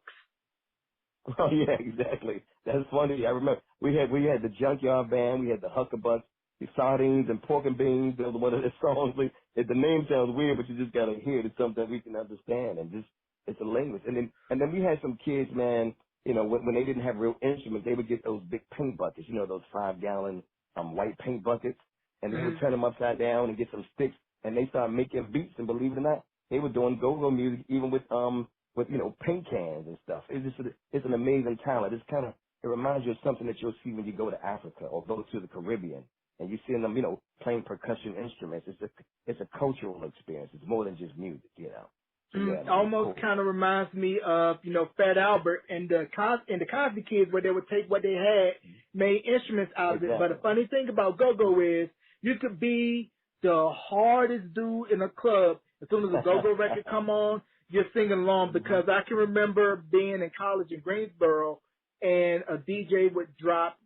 Oh yeah, exactly. That's funny. I remember we had the Junkyard Band, we had the Huckabucks, the Sardines and Pork and Beans. That was one of the songs. The name sounds weird, but you just gotta hear it. It's something that we can understand, and just it's a language. And then we had some kids, man. You know, when they didn't have real instruments, they would get those big paint buckets. You know, those 5-gallon white paint buckets, and they would Mm. turn them upside down and get some sticks, and they started making beats. And believe it or not, they were doing go-go music even with, you know, paint cans and stuff. It's an amazing talent. It reminds you of something that you'll see when you go to Africa or go to the Caribbean and you see them, you know, playing percussion instruments. It's a cultural experience. It's more than just music, you know. So yeah, man, it's Almost cool. kind of reminds me of, Fat Albert and the Cosby Kids, where they would take what they had, made instruments out of it. But the Exactly. funny thing about go-go is you could be the hardest dude in a club. As soon as a go-go record come on, you're singing along, hmm because I can remember being in college in Greensboro and a DJ would drop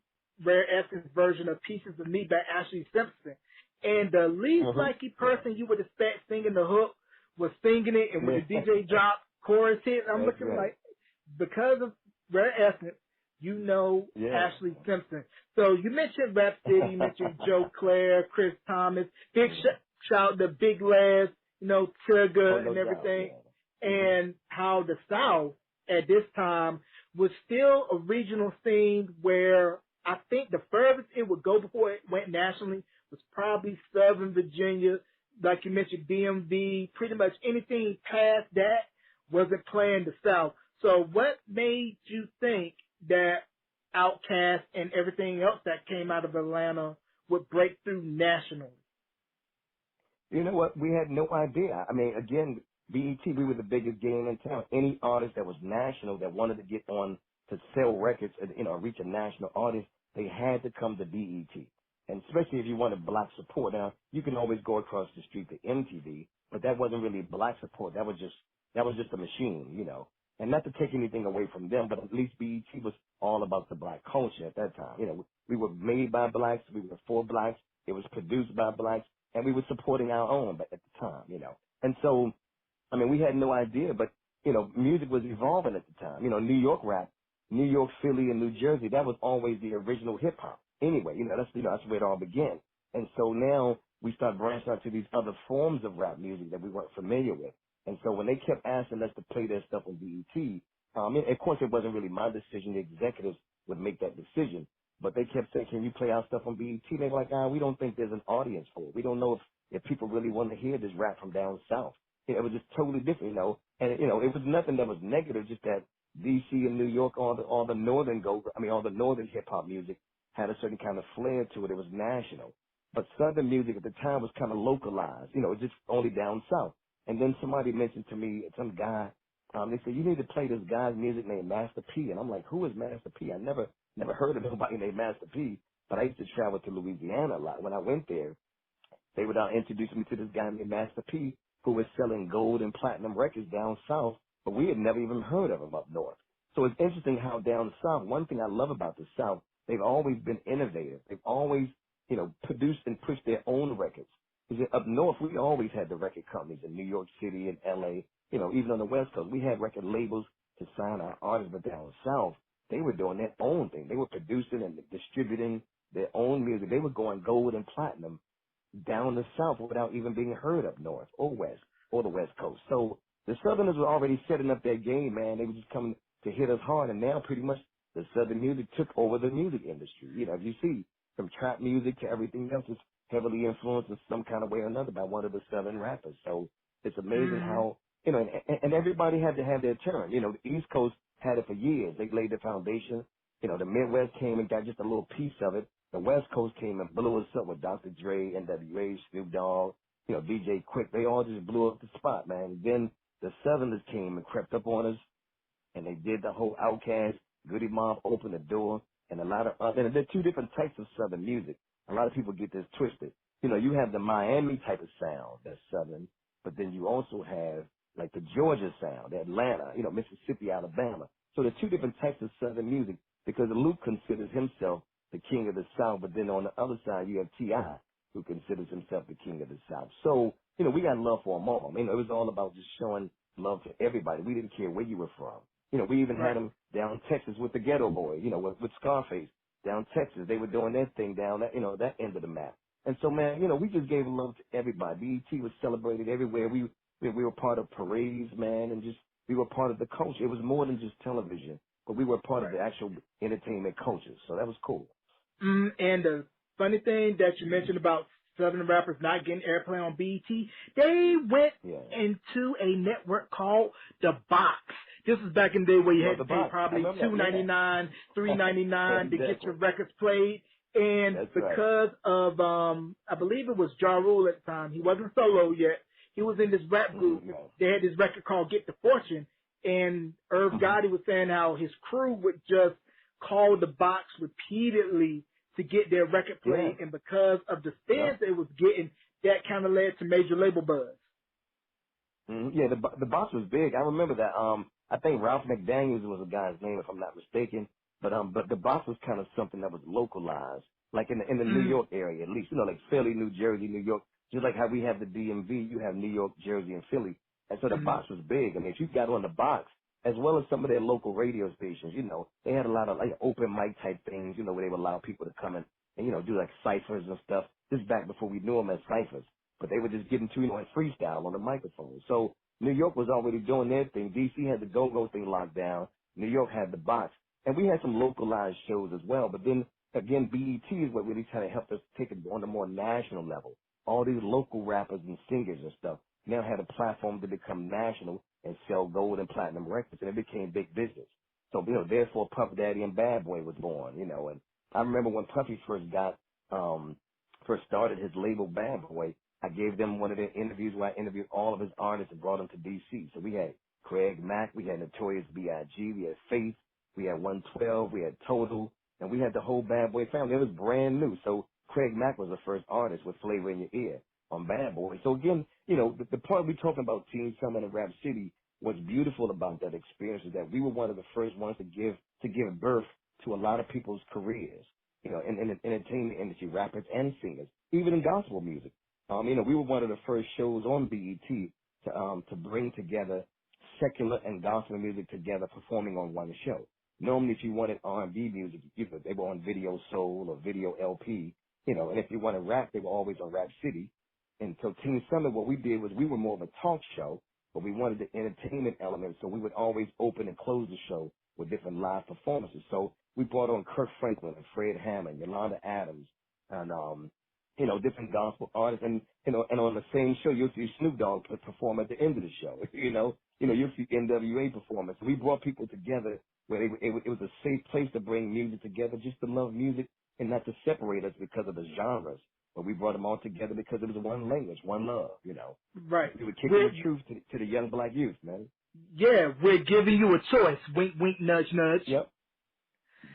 Rare Essence version of Pieces of Me by Ashley Simpson. And the least hmm likely person you would expect singing the hook was singing it, and when the DJ dropped, chorus hit, I'm That's looking right. like, because of Rare Essence, Yeah. Ashley Simpson. So you mentioned Rap City, you mentioned Joe Claire, Chris Thomas, big shout to Big Les, Oh, Trigger no and doubt. everything, Yeah. hmm and how the South at this time was still a regional scene where I think the furthest it would go before it went nationally was probably Southern Virginia, like you mentioned, DMV, pretty much anything past that wasn't playing the South. So what made you think that Outkast and everything else that came out of Atlanta would break through nationally? You know what? We had no idea. I mean, again, BET, we were the biggest game in town. Any artist that was national that wanted to get on to sell records and, you know, reach a national audience, they had to come to BET. And especially if you wanted black support. Now, you can always go across the street to MTV, but that wasn't really black support. That was just a machine, you know. And not to take anything away from them, but at least BET was all about the black culture at that time. You know, we were made by blacks, we were for blacks, it was produced by blacks, and we were supporting our own at the time, you know. And so, I mean, we had no idea, but, you know, music was evolving at the time. You know, New York rap, New York, Philly, and New Jersey, that was always the original hip hop. Anyway, that's where it all began. And so now we start branching out to these other forms of rap music that we weren't familiar with. And so when they kept asking us to play their stuff on BET, of course it wasn't really my decision. The executives would make that decision. But they kept saying, can you play our stuff on BET? They were like, we don't think there's an audience for it. We don't know if people really want to hear this rap from down south. You know, it was just totally different, you know. And, you know, it was nothing that was negative, just that DC and New York, all the northern hip hop music had a certain kind of flair to it. It was national. But southern music at the time was kind of localized, you know, just only down south. And then somebody mentioned to me, some guy They said, you need to play this guy's music named Master P. And I'm like, who is Master P? I never heard of nobody named Master P. But I used to travel to Louisiana a lot. When I went there, they would introduce me to this guy named Master P, who was selling gold and platinum records down south, but we had never even heard of him up north. So it's interesting how down south, one thing I love about the South, they've always been innovative. They've always, produced and pushed their own records. Because up north, we always had the record companies in New York City and L.A., even on the West Coast. We had record labels to sign our artists, but down south, they were doing their own thing. They were producing and distributing their own music. They were going gold and platinum down the south without even being heard up north or west or the West Coast. So the Southerners were already setting up their game, man. They were just coming to hit us hard, and now pretty much the Southern music took over the music industry. As you see, from trap music to everything else is heavily influenced in some kind of way or another by one of the Southern rappers. So it's amazing how, and everybody had to have their turn. The East Coast had it for years. They laid the foundation. The Midwest came and got just a little piece of it. The West Coast came and blew us up with Dr. Dre, NWA, Snoop Dogg, DJ Quick. They all just blew up the spot, man. Then the Southerners came and crept up on us, and they did the whole Outkast, Goody Mob opened the door, and a lot of other, and there are two different types of Southern music. A lot of people get this twisted. You have the Miami type of sound that's Southern, but then you also have like the Georgia sound, Atlanta, Mississippi, Alabama. So there are two different types of Southern music because Luke considers himself the king of the South, but then on the other side you have T.I., who considers himself the king of the South. So, we got love for them all. It was all about just showing love to everybody. We didn't care where you were from. We even had them down Texas with the Ghetto Boy, with Scarface. Down Texas, they were doing their thing down that, that end of the map. And so, man, we just gave love to everybody. BET was celebrated everywhere. We were part of parades, man, and just, we were part of the culture. It was more than just television, but we were part of the actual entertainment culture. So that was cool. And the funny thing that you mentioned about Southern rappers not getting airplay on BET, they went into a network called The Box. This was back in the day where you had to pay probably $2.99, $3.99 to get your records played. And because of, I believe it was Ja Rule at the time, he wasn't solo yet. He was in this rap group. They had this record called Get the Fortune. And Irv Gotti was saying how his crew would just call The Box repeatedly to get their record played, and because of the spins they was getting, that kind of led to major label buzz. Yeah, the Box was big. I remember that. I think Ralph McDaniels was a guy's name, if I'm not mistaken. But the Box was kind of something that was localized, like in the New York area, at least. Like Philly, New Jersey, New York. Just like how we have the DMV, you have New York, Jersey, and Philly. And so the Box was big. If you got on the Box, as well as some of their local radio stations, they had a lot of like open mic type things, where they would allow people to come in and, do like ciphers and stuff. This is back before we knew them as ciphers, but they would just get into, and freestyle on the microphone. So New York was already doing their thing. DC had the go-go thing locked down. New York had the Box, and we had some localized shows as well. But then again, BET is what really kind of helped us take it on a more national level. All these local rappers and singers and stuff now had a platform to become national and sell gold and platinum records, and it became big business. So, therefore Puff Daddy and Bad Boy was born, and I remember when Puffy first started his label Bad Boy, I gave them one of their interviews where I interviewed all of his artists and brought them to DC. So we had Craig Mack, we had Notorious B.I.G., we had Faith, we had 112, we had Total, and we had the whole Bad Boy family. It was brand new. So Craig Mack was the first artist with Flavor in Your Ear on Bad Boy. So again, the part we're talking about Teen Summer and Rap City, what's beautiful about that experience is that we were one of the first ones to give birth to a lot of people's careers, in the entertainment industry, rappers and singers, even in gospel music. We were one of the first shows on BET to bring together secular and gospel music together, performing on one show. Normally, if you wanted R&B music, they were on Video Soul or Video LP, and if you wanted rap, they were always on Rap City. And so Teen Summer, what we did was we were more of a talk show, but we wanted the entertainment element, so we would always open and close the show with different live performances. So we brought on Kirk Franklin and Fred Hammond, Yolanda Adams, and different gospel artists, and and on the same show you'll see Snoop Dogg perform at the end of the show. You'll see NWA performance. We brought people together where it was a safe place to bring music together, just to love music and not to separate us because of the genres. But we brought them all together because it was one language, one love, Right. We were kicking the truth to the young black youth, man. Yeah, we're giving you a choice. Wink, wink, nudge, nudge. Yep.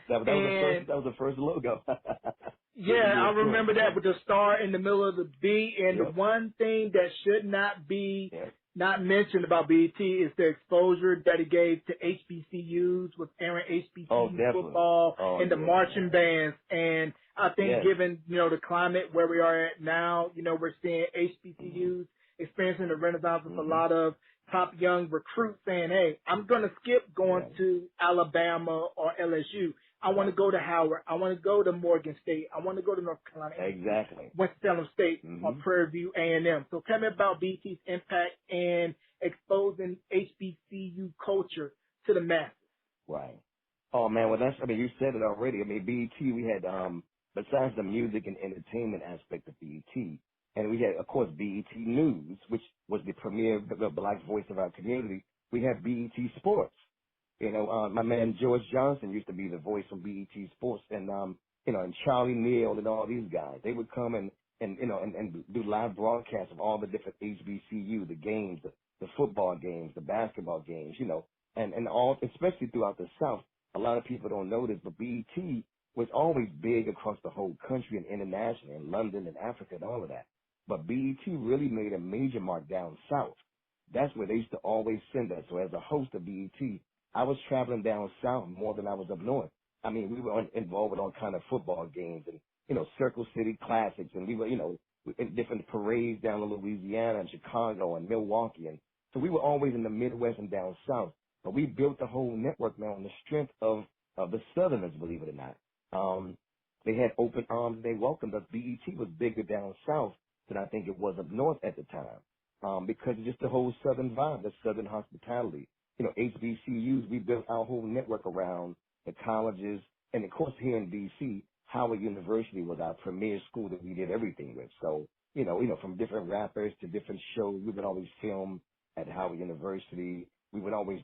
That And was the first logo. Giving yeah, you I a choice. remember that Yeah. with the star in the middle of the B. And the Yep. one thing that should not be Yep. not mentioned about BET is the exposure that it gave to HBCUs with airing Oh, HBCU definitely. football Oh, and the yeah, marching man. bands. And I think Yes. given, the climate where we are at now, we're seeing Mhm. HBCUs experiencing the renaissance with a Mhm. lot of top young recruits saying, hey, I'm going to skip going Yeah. to Alabama or LSU. I want to Right. go to Howard. I want to go to Morgan State. I want to go to North Carolina A&T, Exactly. Winston-Salem State, or Mhm. Prairie View A&M. So tell me about BT's impact in exposing HBCU culture to the masses. Right. Oh man, well you said it already. I mean, BET, we had besides the music and entertainment aspect of BET, and we had of course BET News, which was the premier the black voice of our community. We had BET Sports. My man George Johnson used to be the voice from BET Sports, and and Charlie Neal and all these guys. They would come and do live broadcasts of all the different HBCU, the games, the football games, the basketball games, and all, especially throughout the South. A lot of people don't know this, but BET was always big across the whole country and internationally, in London and Africa and all of that. But BET really made a major mark down south. That's where they used to always send us. So as a host of BET, I was traveling down south more than I was up north. I mean, we were involved with all kind of football games and, Circle City Classics, and we were, in different parades down in Louisiana and Chicago and Milwaukee. And so we were always in the Midwest and down south. But we built the whole network now on the strength of the Southerners, believe it or not. They had open arms. They welcomed us. BET was bigger down south than I think it was up north at the time, because of just the whole Southern vibe, the Southern hospitality. HBCUs, we built our whole network around the colleges. And of course, here in D.C., Howard University was our premier school that we did everything with. So, from different rappers to different shows, we would always film at Howard University. We would always,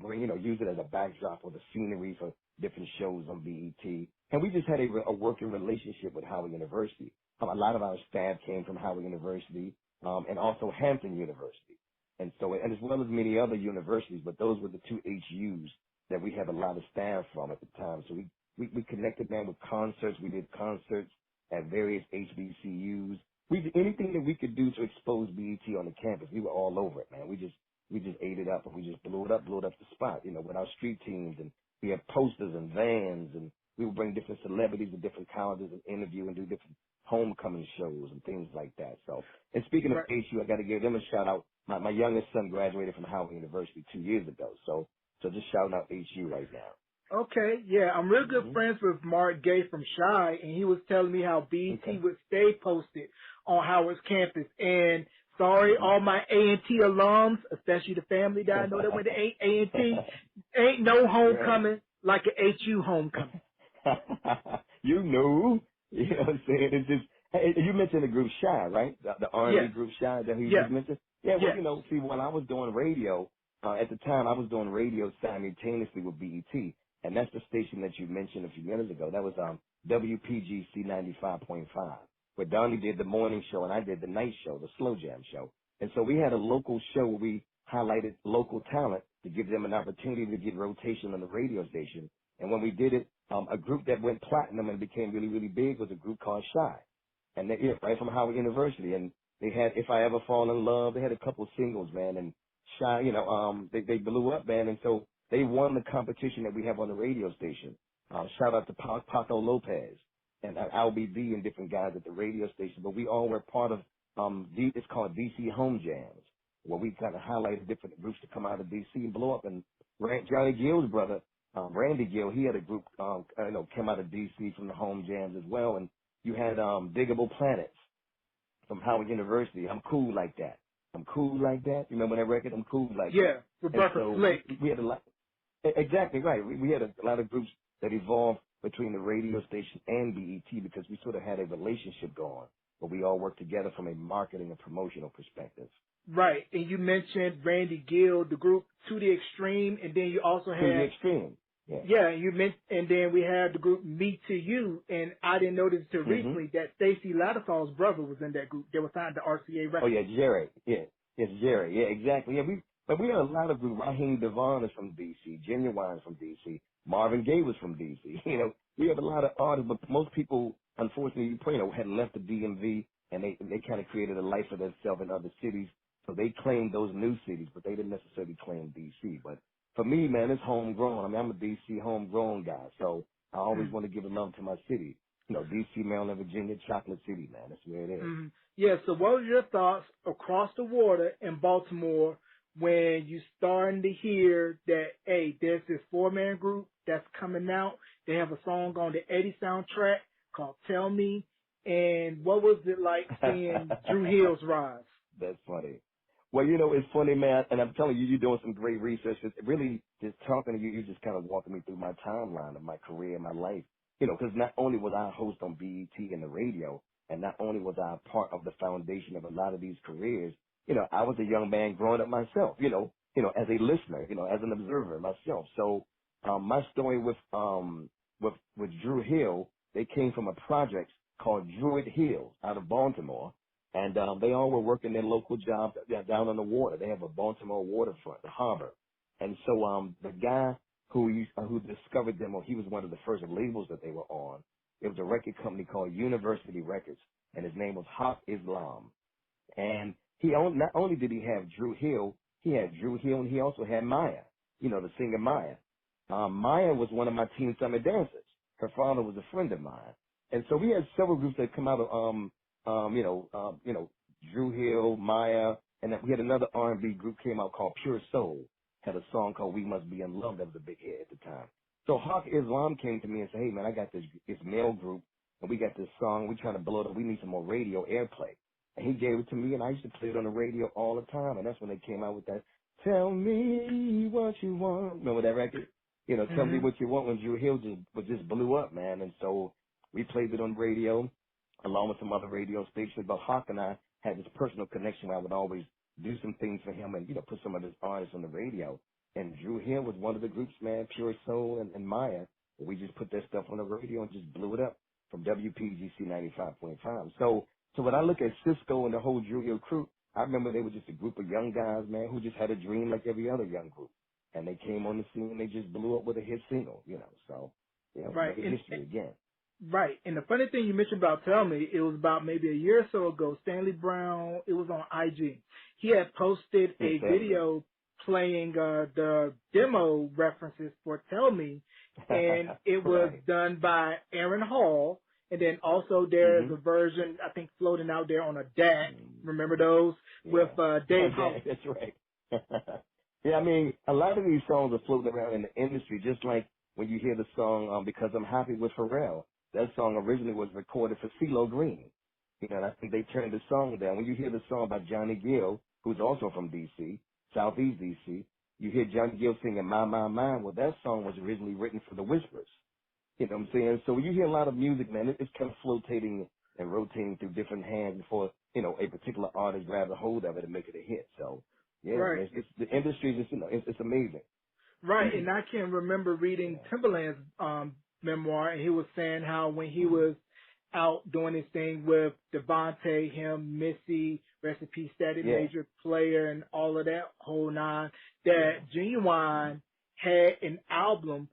bring, use it as a backdrop or the scenery for different shows on BET. And we just had a working relationship with Howard University. A lot of our staff came from Howard University, and also Hampton University. And so, and as well as many other universities, but those were the two HUs that we had a lot of staff from at the time. So we connected, man, with concerts. We did concerts at various HBCUs. We did anything that we could do to expose BET on the campus. We were all over it, man. We just ate it up, and we just blew it up the spot, with our street teams. And we had posters and vans, and we would bring different celebrities to different colleges and interview and do different homecoming shows and things like that. So, and speaking of Right. HU, I got to give them a shout out. My youngest son graduated from Howard University 2 years ago. So just shouting out HU right now. Okay, yeah, I'm real good Mm-hmm. friends with Mark Gay from Shy, and he was telling me how BET Okay. would stay posted on Howard's campus. And sorry, Mm-hmm. all my A&T alums, especially the family that I know that went to A&T, ain't no homecoming like an HU homecoming. You know, what I'm saying? It's just, hey, you mentioned the group Shy, right? The R&B Yes, group Shy that he yes, just mentioned? Yeah, well, yes. see, when I was doing radio, at the time I was doing radio simultaneously with BET, and that's the station that you mentioned a few minutes ago. That was WPGC 95.5, where Donnie did the morning show and I did the night show, the slow jam show. And so we had a local show where we highlighted local talent to give them an opportunity to get rotation on the radio station. And when we did it, a group that went platinum and became really, really big was a group called Shy. And they, right from Howard University. And they had If I Ever Fall in Love. They had a couple singles, man. And Shy, they blew up, man. And so they won the competition that we have on the radio station. Shout out to Paco Lopez and LBB and different guys at the radio station. But we all were part of, it's called DC Home Jams, where we kind of highlighted different groups to come out of DC and blow up. And Johnny Gill's brother, Randy Gill, he had a group, came out of DC from the Home Jams as well. And you had, Diggable Planets from Howard University. I'm cool like that. I'm cool like that. You remember that record? I'm cool like that. Yeah, Roberta And so Flick. we had a lot. Exactly right. We had a lot of groups that evolved between the radio station and BET because we sort of had a relationship going, where we all worked together from a marketing and promotional perspective. Right, and you mentioned Randy Gill, the group To the Extreme, and then you also To the had extreme. Yeah. Yeah, you mentioned, and then we had the group Me to You, and I didn't notice until Mm-hmm. recently that Stacey Lattisal's brother was in that group. They were signed to RCA Oh Records. yeah, Jerry. Yeah, it's Jerry. Yeah, exactly. Yeah, But we had a lot of groups. Raheem Devon is from D.C., Genuine's from D.C., Marvin Gaye was from D.C. You know, we have a lot of artists, but most people, unfortunately, you know, had left the DMV and they kind of created a life for themselves in other cities. So they claimed those new cities, but they didn't necessarily claim D.C. But for me, man, it's homegrown. I mean, I'm a D.C. homegrown guy, so I always Mm. want to give a love to my city. You know, D.C., Maryland, Virginia, Chocolate City, man. That's where it is. Mm. Yeah. So, what was your thoughts across the water in Baltimore when you starting to hear that? Hey, there's this 4-man group that's coming out. They have a song on the Eddie soundtrack called "Tell Me." And what was it like seeing Drew Hill's rise? That's funny. Well, you know, it's funny, man, and I'm telling you, you're doing some great research. It's really, just talking to you, you're just kind of walking me through my timeline of my career and my life. You know, because not only was I a host on BET and the radio, and not only was I a part of the foundation of a lot of these careers, you know, I was a young man growing up myself, you know, as a listener, you know, as an observer myself. So, my story with Drew Hill, they came from a project called Druid Hills out of Baltimore. And they all were working their local jobs down on the water. They have a Baltimore waterfront, the harbor. And so the guy who discovered them, or he was one of the first labels that they were on, it was a record company called University Records, and his name was Hawk Islam. And not only did he have Drew Hill, he had Drew Hill, and he also had Maya, you know, the singer Maya. Maya was one of my teen summer dancers. Her father was a friend of mine. And so we had several groups that come out of, Drew Hill, Maya, and then we had another R&B group came out called Pure Soul, had a song called We Must Be in Love that was a big hit at the time. So Hawk Islam came to me and said, hey man, I got this male group and we got this song, we trying to blow it up, we need some more radio airplay. And he gave it to me and I used to play it on the radio all the time, and that's when they came out with that Tell Me What You Want. Remember that record? You know, Tell Me Mm-hmm. What You Want, when Drew Hill just blew up, man. And so we played it on radio along with some other radio stations. But Hawk and I had this personal connection where I would always do some things for him and, you know, put some of his artists on the radio. And Drew Hill was one of the groups, man, Pure Soul and Maya. We just put that stuff on the radio and just blew it up from WPGC 95.5. So when I look at Cisco and the whole Drew Hill crew, I remember they were just a group of young guys, man, who just had a dream like every other young group. And they came on the scene and they just blew up with a hit single, you know. So, you know, Right. made history again. Right. And the funny thing you mentioned about Tell Me, it was about maybe a year or so ago, Stanley Brown, it was on IG. He had posted Yeah, a Stanley Brown. video playing the demo references for Tell Me, and it was Right. done by Aaron Hall. And then also there's Mhm. a version, I think, floating out there on a DAC. Remember Mm, those? With yeah. Dave Yeah, Hollis. that's right. Yeah, I mean, a lot of these songs are floating around in the industry, just like when you hear the song Because I'm Happy with Pharrell. That song originally was recorded for CeeLo Green. You know, and I think they turned the song down. When you hear the song by Johnny Gill, who's also from D.C., Southeast D.C., you hear Johnny Gill singing My. Well, that song was originally written for the Whispers. You know what I'm saying? So when you hear a lot of music, man, it's kind of flotating and rotating through different hands before, you know, a particular artist grabs a hold of it and make it a hit. So, yeah, Right. man, it's the industry is just, you know, it's amazing. Right, and I can remember reading Yeah. Timberland's memoir, and he was saying how when he Mm. was out doing his thing with Devontae, him, Missy, Recipe Static Yeah. Major Player, and all of that whole nine, Yeah. that Genuine had an album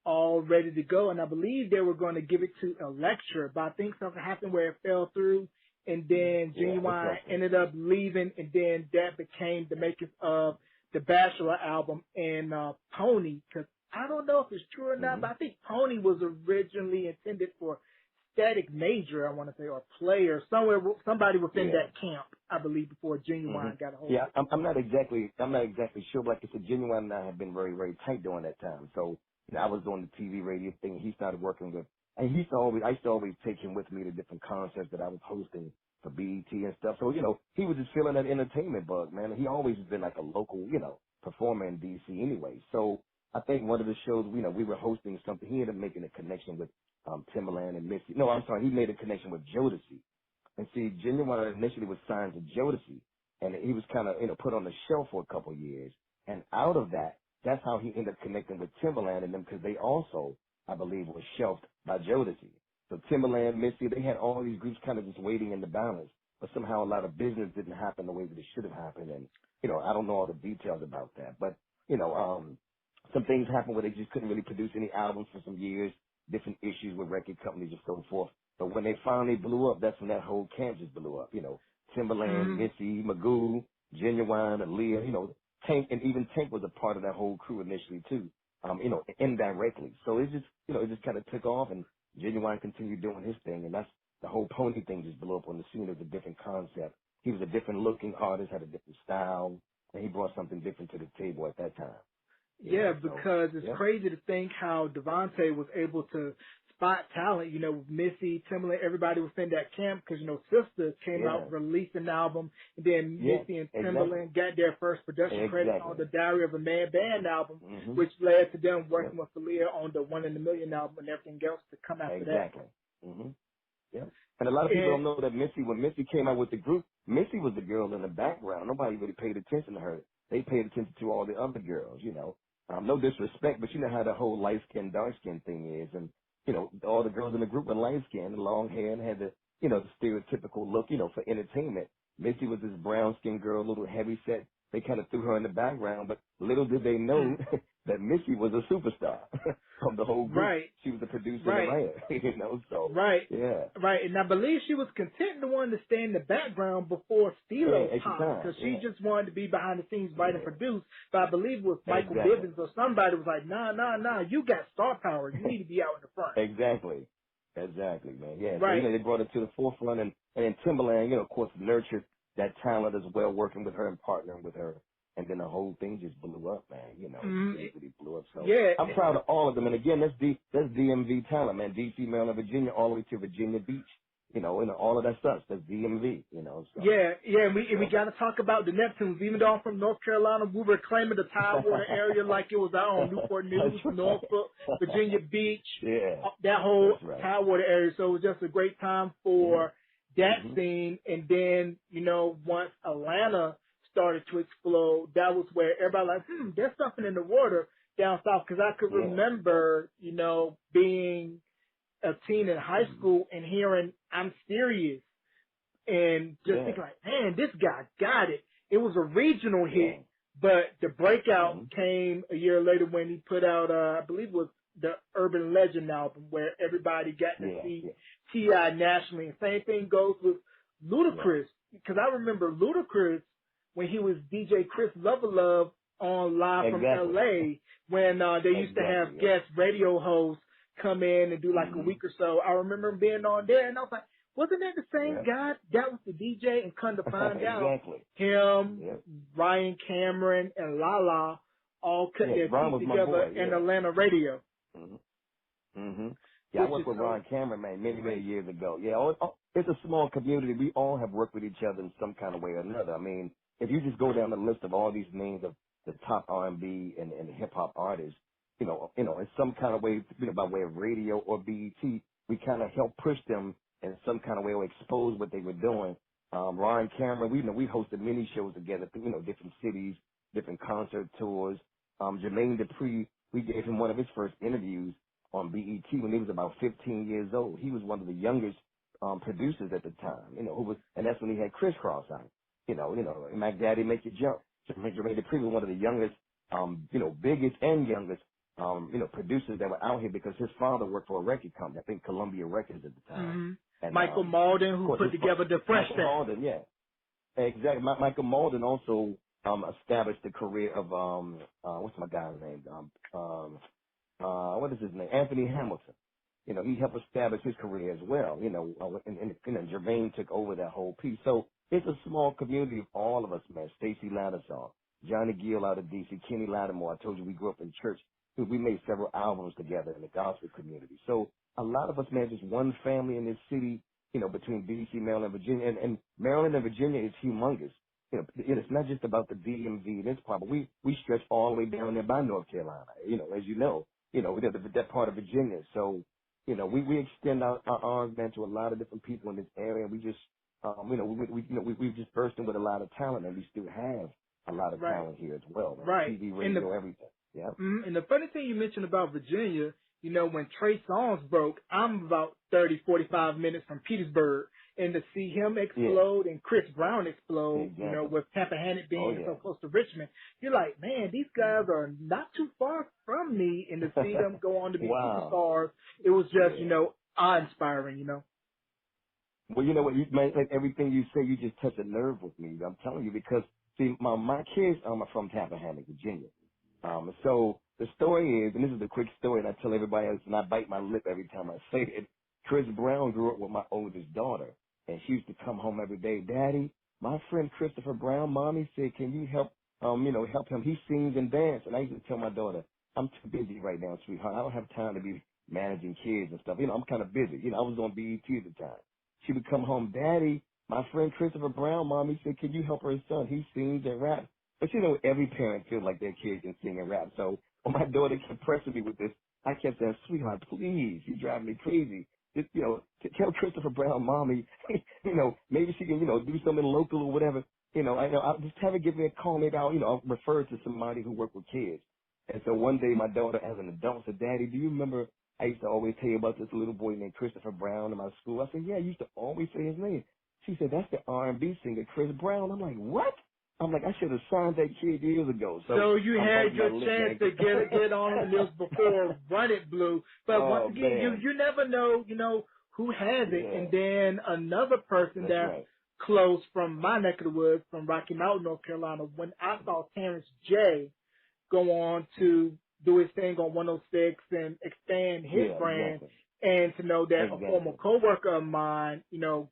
all ready to go, and I believe they were going to give it to Elektra, but I think something happened where it fell through, and then Yeah. It Genuine fell through. ended up leaving, and then that became the makers of the Bachelor album and Pony, because I don't know if it's true or not, Hmm. but I think Pony was originally intended for Static Major, I want to say, or Player, somewhere, somebody within Yeah. that camp, I believe, before Hmm. Genuine got a hold of Yeah. it. I'm not exactly sure, but like I said, Genuine and I have been very, very tight during that time. So, you know, I was doing the TV radio thing. He started working with, and I used to always take him with me to different concerts that I was hosting for BET and stuff. So, you know, he was just feeling that entertainment bug, man. He always has been like a local, you know, performer in DC anyway. So I think one of the shows, you know, we were hosting something. He ended up making a connection with Timberland and Missy. No, I'm sorry. He made a connection with Jodeci. And see, Genuine initially was signed to Jodeci, and he was kind of, you know, put on the shelf for a couple of years. And out of that, that's how he ended up connecting with Timberland and them, because they also, I believe, were shelved by Jodeci. So Timberland, Missy, they had all these groups kind of just waiting in the balance, but somehow a lot of business didn't happen the way that it should have happened. And I don't know all the details about that, but some things happened where they just couldn't really produce any albums for some years, different issues with record companies and so forth. But when they finally blew up, that's when that whole camp just blew up. Timberland, Missy, Magoo, Genuine, Aaliyah, Tank, and even Tank was a part of that whole crew initially too, indirectly. So it just kind of took off, and Genuine continued doing his thing, and that's the whole Pony thing just blew up on the scene. It was a different concept. He was a different looking artist, had a different style, and he brought something different to the table at that time. Yeah, because it's crazy to think how Devontae was able to spot talent. Missy, Timberland, everybody was in that camp because, Sister came out, released an album, and then Missy and Timberland got their first production credit on the Diary of a Mad Band album, which led to them working with Aaliyah on the One in a Million album and everything else to come after that. Yeah. And a lot of people don't know that when Missy came out with the group, Missy was the girl in the background. Nobody really paid attention to her. They paid attention to all the other girls, No disrespect, but you know how the whole light skin, dark skin thing is. And, all the girls in the group were light skinned, long hair, and had the stereotypical look, for entertainment. Missy was this brown skinned girl, a little heavy set. They kind of threw her in the background, but little did they know that Missy was a superstar of the whole group. Right. She was the producer and the writer, so. Right. Yeah. Right. And I believe she was content to want to stay in the background before Stilo popped, because she just wanted to be behind the scenes, write and produce. But I believe it was Michael Bivins or somebody was like, nah, you got star power. You need to be out in the front. Exactly, man. Yeah. Right. So, they brought her to the forefront, and then Timberland, of course, nurtured that talent as well, working with her and partnering with her. And then the whole thing just blew up, man. It really blew up. So I'm proud of all of them. And again, that's DMV talent, man. DC, Maryland, Virginia, all the way to Virginia Beach. And all of that stuff. That's DMV. So. And we got to talk about the Neptunes. Even though I'm from North Carolina, we were claiming the Tidewater area like it was our own Newport News, Norfolk, Virginia Beach, that whole Tidewater area. So it was just a great time for that scene. And then, once Atlanta started to explode, that was where everybody like, there's something in the water down south. Because I could remember, being a teen in high school and hearing I'm Serious and just thinking like, man, this guy got it. It was a regional hit, but the breakout came a year later when he put out, I believe it was the Urban Legend album, where everybody got to see T.I. nationally. And same thing goes with Ludacris, because I remember Ludacris when he was DJ Chris Lovelove on Live from L.A. when they used to have guest radio hosts come in and do like a week or so. I remember him being on there, and I was like, wasn't that the same guy? That was the DJ, and come to find out, him, Ryan Cameron, and Lala all cut their teeth together in Atlanta radio. Yeah, I worked with Ron Cameron, man, many years ago. Yeah, it's a small community. We all have worked with each other in some kind of way or another. I mean, if you just go down the list of all these names of the top R&B and hip hop artists, in some kind of way, by way of radio or BET, we kind of helped push them in some kind of way or expose what they were doing. Ron Cameron, we hosted many shows together, different cities, different concert tours. Jermaine Dupri, we gave him one of his first interviews on BET when he was about 15 years old. He was one of the youngest producers at the time, and that's when he had Crisscross out. Mac Daddy Make You Jump. Jermaine Dupri was one of the youngest, biggest and youngest, producers that were out here because his father worked for a record company, I think Columbia Records at the time. And, Michael Malden, who put together the Fresh Step. Michael Malden, yeah. Exactly. Michael Malden also established the career of, what's my guy's name? What is his name? Anthony Hamilton. He helped establish his career as well, and Jermaine took over that whole piece. So it's a small community of all of us, man. Stacey Lattisaw, Johnny Gill out of D.C., Kenny Lattimore. I told you we grew up in church. We made several albums together in the gospel community. So a lot of us, man, just one family in this city, between D.C., Maryland, Virginia. And Maryland and Virginia is humongous. It's not just about the DMV, this part, but we stretch all the way down there by North Carolina, as you know, that part of Virginia. So, we extend our arms, man, to a lot of different people in this area. We just, we've just bursting with a lot of talent, and we still have a lot of talent here as well, man. TV, radio, everything. Yeah. And the funny thing you mentioned about Virginia, when Trey Songz broke, I'm about 30, 45 minutes from Petersburg. and to see him Yeah. explode and Chris Brown explode, you know, Exactly. with Tappahannock Oh being yeah. so close to Richmond, you're like, man, these guys are not too far from me. And to see them go on to be Wow. superstars, it was just, you Yeah. know, awe-inspiring, you know. Well, you know what, man, like everything you say, you just touch a nerve with me. I'm telling you because see, my kids are from Tappahannock, Virginia. So the story is, and this is a quick story, and I tell everybody else, and I bite my lip every time I say it. Chris Brown grew up with my oldest daughter, and she used to come home every day. Daddy, my friend Christopher Brown, mommy said, can you help, help him? He sings and dances. And I used to tell my daughter, I'm too busy right now, sweetheart. I don't have time to be managing kids and stuff. You know, I'm kind of busy. You know, I was on BET at the time. She would come home, Daddy, my friend Christopher Brown, mommy said, can you help her son? He sings and raps. But you know, every parent feels like their kid can sing and rap. So when my daughter kept pressing me with this, I kept saying, sweetheart, please, you drive me crazy. Just, tell Christopher Brown, mommy, maybe she can, do something local or whatever. I'll just have her give me a call. Maybe I'll refer to somebody who worked with kids. And so one day my daughter as an adult said, Daddy, do you remember I used to always tell you about this little boy named Christopher Brown in my school? I said, yeah, I used to always say his name. She said, that's the R&B singer, Chris Brown. I'm like, what? I'm like, I should have signed that kid years ago. So you I'm had biting my your lip, chance man. to get on the news before Run It Blue. But once Oh, again, man. you never know, who has it. Yeah, And then another person that's that's right. close from my neck of the woods, from Rocky Mount, North Carolina, when I saw Terrence J go on to do his thing on 106 and expand his Yeah, brand, exactly. and to know that a former Exactly. coworker of mine,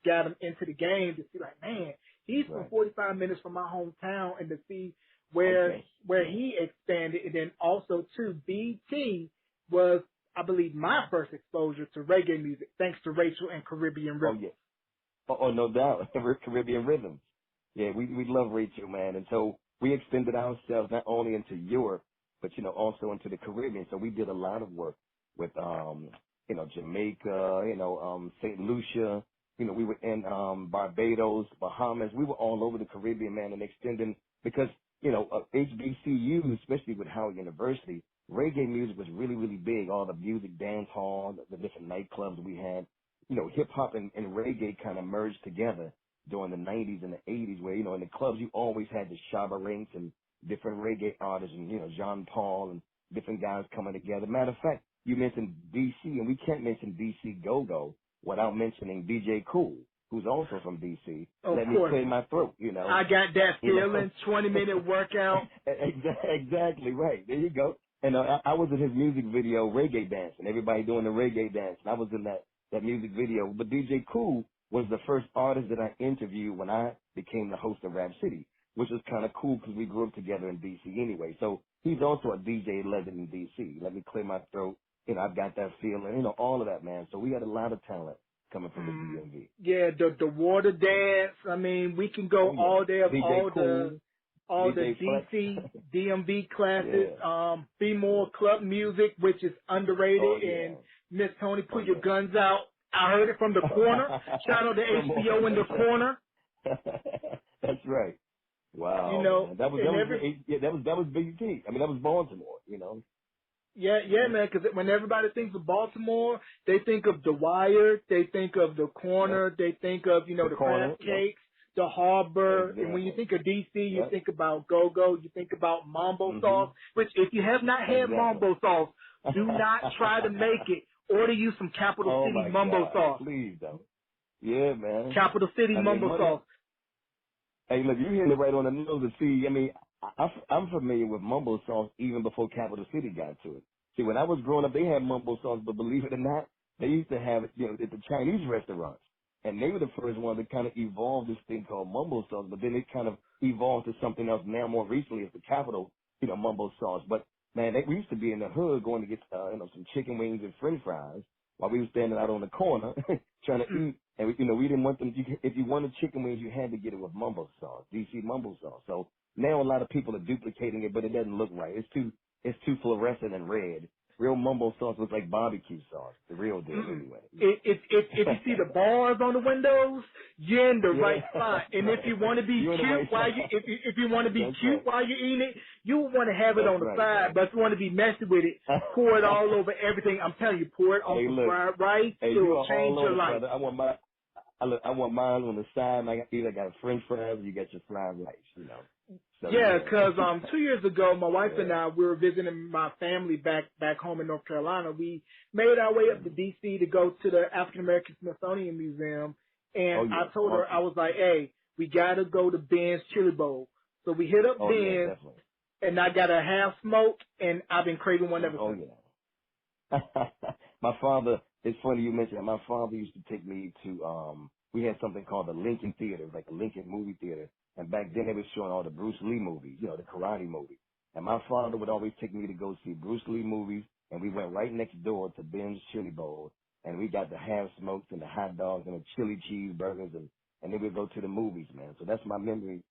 got him into the game, to see like, man, he's from Right. 45 minutes from my hometown, and to see where Okay. where Yeah. he expanded. And then also too, BT was, I believe, my first exposure to reggae music, thanks to Rachel and Caribbean Oh, Rhythm. yeah. Oh, no doubt. We're Caribbean rhythms. Yeah, we love Rachel, man. And so we extended ourselves not only into Europe, but, also into the Caribbean. So we did a lot of work with, Jamaica, St. Lucia. We were in, Barbados, Bahamas. We were all over the Caribbean, man, and extending because, HBCU, especially with Howard University, reggae music was really, really big. All the music, dance hall, the different nightclubs we had. Hip hop and reggae kind of merged together during the 90s and the 80s where, in the clubs you always had the Shabba Ranks and different reggae artists and, Jean Paul and different guys coming together. Matter of fact, you mentioned DC and we can't mention DC Go-Go without mentioning DJ Cool, who's also from DC. Of Let me course, clear my throat, I got that you know. feeling. 20-minute workout. Exactly right. There you go. And I was in his music video, Reggae Dance, and everybody doing the reggae dance. And I was in that music video. But DJ Cool was the first artist that I interviewed when I became the host of Rap City, which was kind of cool because we grew up together in D.C. anyway. So he's also a DJ legend in D.C. Let me clear my throat. I've got that feeling, all of that, man. So we had a lot of talent coming from the DMV. Yeah, the water dance. I mean, we can go Oh, yeah. all day of DJ Cool, all the DJ Flex. DC DMV classes. Yeah. Be more club music, which is Oh, underrated. And yeah. Miss Tony, Oh, put your yeah. guns out. I heard it from the corner. Shout out to Come HBO on. in the corner. That's right. You Wow, know, man. That was and every that was Big T. I mean, that was Baltimore. yeah, man. Because when everybody thinks of Baltimore, they think of the Wire, they think of the Yep. corner, they think of The the corner. crab Yep. cakes, the harbor. And when you Exactly. think of DC, you Yep. think about go-go, you think about mambo Mhm. sauce. Which, if you have not had Exactly. mambo sauce, do not try to make it. Order you some Capital Oh City my mumbo God! sauce. Please don't. Yeah, man. Capital City I mean, mumbo sauce. hey, look, you hit it right on the nose. To see, I mean, I'm familiar with mumbo sauce even before Capital City got to it. See, when I was growing up, they had mumbo sauce, but believe it or not, they used to have it, at the Chinese restaurants. And they were the first ones that kind of evolved this thing called mumbo sauce, but then it kind of evolved to something else now more recently as the capital, mumbo sauce. But man, we used to be in the hood going to get, some chicken wings and french fries while we were standing out on the corner trying to eat. And we didn't want them. If you wanted chicken wings, you had to get it with mumbo sauce, DC mumbo sauce. So now a lot of people are duplicating it, but it doesn't look right. It's too fluorescent and red. Real mumbo sauce looks like barbecue sauce. The real deal, Mm-mm. anyway. If you see the bars on the windows, you're in the right spot. And if you Yeah. want to be You're in the cute right while you spot. if you want to be That's cute right. while you're eating it, you want to have it That's on the right, side. man. But if you want to be messy with it, pour it all over everything. I'm telling you, pour it on Hey, some look. fried rice. Hey, It you will are change all your on it, life. brother. I want mine on the side. And I either got French fries or you got your fried rice, you know. So Yeah, yeah. 'cause 2 years ago, my wife and Yeah. I we were visiting my family back home in North Carolina. We made our way up to Mm. D.C. to go to the African American Smithsonian Museum, Oh and I yeah. told her I Awesome. was like, "Hey, we gotta go to Ben's Chili Bowl." So we hit up Oh yeah, Ben's, definitely. and I got a half smoke, and I've been craving one ever Oh since. yeah. My father, it's funny you mentioned that. My father used to take me to, we had something called the Lincoln Theater, like a Lincoln movie theater. And back then they were showing all the Bruce Lee movies, you know, the karate movies. And my father would always take me to go see Bruce Lee movies. And we went right next door to Ben's Chili Bowl. And we got the half smoked and the hot dogs and the chili cheeseburgers. And then we'd go to the movies, man. So that's my memory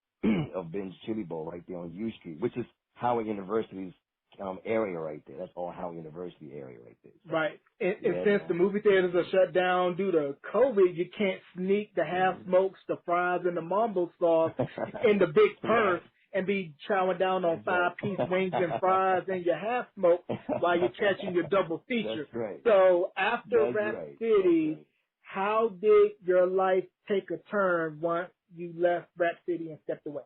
of Ben's Chili Bowl right there on U Street, which is Howard University's area right there. That's all Howard University area right there. So Right. And yeah, since the man. movie theaters are shut down due to COVID, you can't sneak the half Mm-hmm. smokes, the fries, and the mumbo sauce in the big purse Right. and be chowing down on That's right. 5-piece wings and fries and your half smoke while you're catching your double That's feature. right. So after That's Rap right. That's City, right. how did your life take a turn once you left Rap City and stepped away?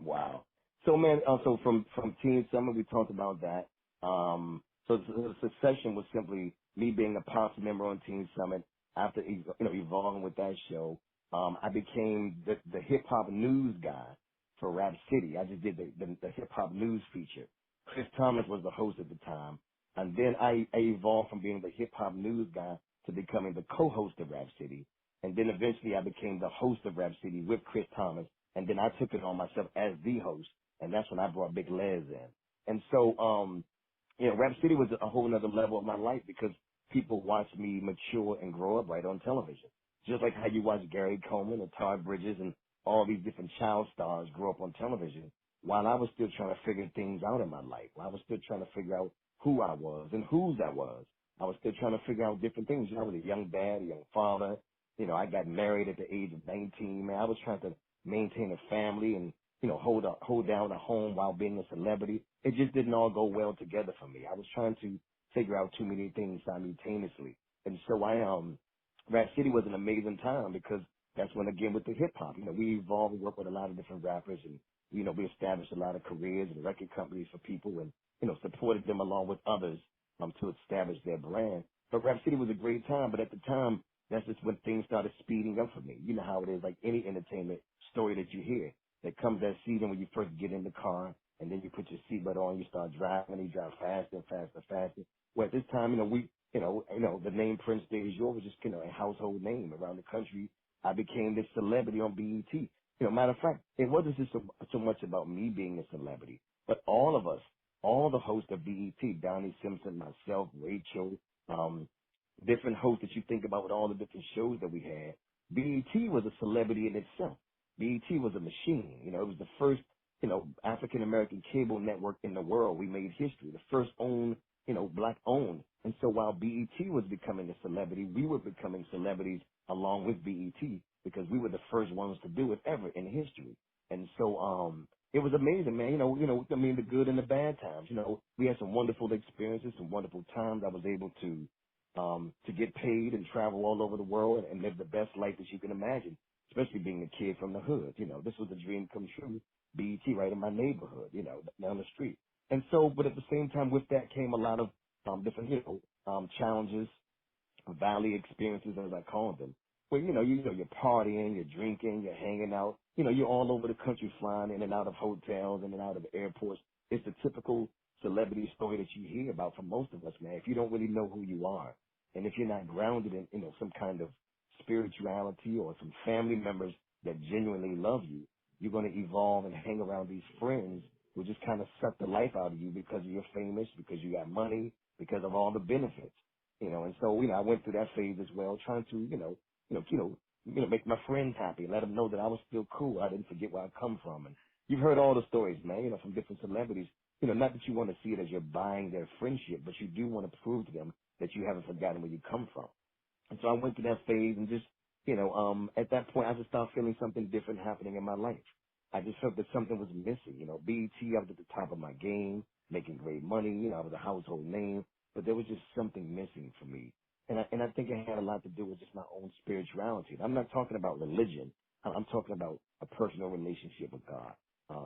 Wow. So man, so from Teen Summer, we talked about that. So the succession was simply me being a posse member on Teen Summit. After evolving with that show, I became the hip hop news guy for Rap City. I just did the hip hop news feature. Chris Thomas was the host at the time, and then I evolved from being the hip hop news guy to becoming the co-host of Rap City, and then eventually I became the host of Rap City with Chris Thomas. And then I took it on myself as the host, and that's when I brought Big Les in. And so, Rap City was a whole nother level of my life because people watched me mature and grow up right on television. Just like how you watch Gary Coleman and Todd Bridges and all these different child stars grow up on television, while I was still trying to figure things out in my life, while I was still trying to figure out who I was and whose I was. I was still trying to figure out different things. I was a young dad, a young father. I got married at the age of 19, man. I was trying to maintain a family and, hold down a home while being a celebrity. It just didn't all go well together for me. I was trying to figure out too many things simultaneously. And so Rap City was an amazing time because that's when, again, with the hip hop, we evolved and worked with a lot of different rappers and, we established a lot of careers and record companies for people and, supported them along with others, to establish their brand. But Rap City was a great time. But at the time, that's just when things started speeding up for me. You know how it is, like any entertainment story that you hear. There comes that season when you first get in the car and then you put your seatbelt on, you start driving, and you drive faster and faster and faster. Well, at this time, the name Prince Dajour was just, a household name around the country. I became this celebrity on BET. Matter of fact, it wasn't just so much about me being a celebrity, but all of us, all the hosts of BET, Donnie Simpson, myself, Rachel, um, different hosts that you think about with all the different shows that we had. BET was a celebrity in itself. BET was a machine. It was the first, African American cable network in the world. We made history, the first owned, black owned. And so while BET was becoming a celebrity, we were becoming celebrities along with BET because we were the first ones to do it ever in history. And so, it was amazing, man. The good and the bad times. We had some wonderful experiences, some wonderful times. I was able to get paid and travel all over the world and live the best life that you can imagine, especially being a kid from the hood. This was a dream come true. BET right in my neighborhood, down the street. And so, but at the same time with that came a lot of different, challenges, valley experiences, as I call them. Where, you're partying, you're drinking, you're hanging out. You're all over the country flying in and out of hotels, in and out of airports. It's the typical celebrity story that you hear about from most of us, man. If you don't really know who you are, and if you're not grounded in, some kind of spirituality or some family members that genuinely love you, you're going to evolve and hang around these friends who just kind of suck the life out of you because you're famous, because you got money, because of all the benefits. And so, I went through that phase as well, trying to, make my friends happy, let them know that I was still cool. I didn't forget where I come from. And you've heard all the stories, man, from different celebrities. Not that you want to see it as you're buying their friendship, but you do want to prove to them that you haven't forgotten where you come from. And so I went through that phase and just, at that point, I just started feeling something different happening in my life. I just felt that something was missing. BET, I was at the top of my game, making great money. I was a household name, but there was just something missing for me. And I think it had a lot to do with just my own spirituality. I'm not talking about religion. I'm talking about a personal relationship with God.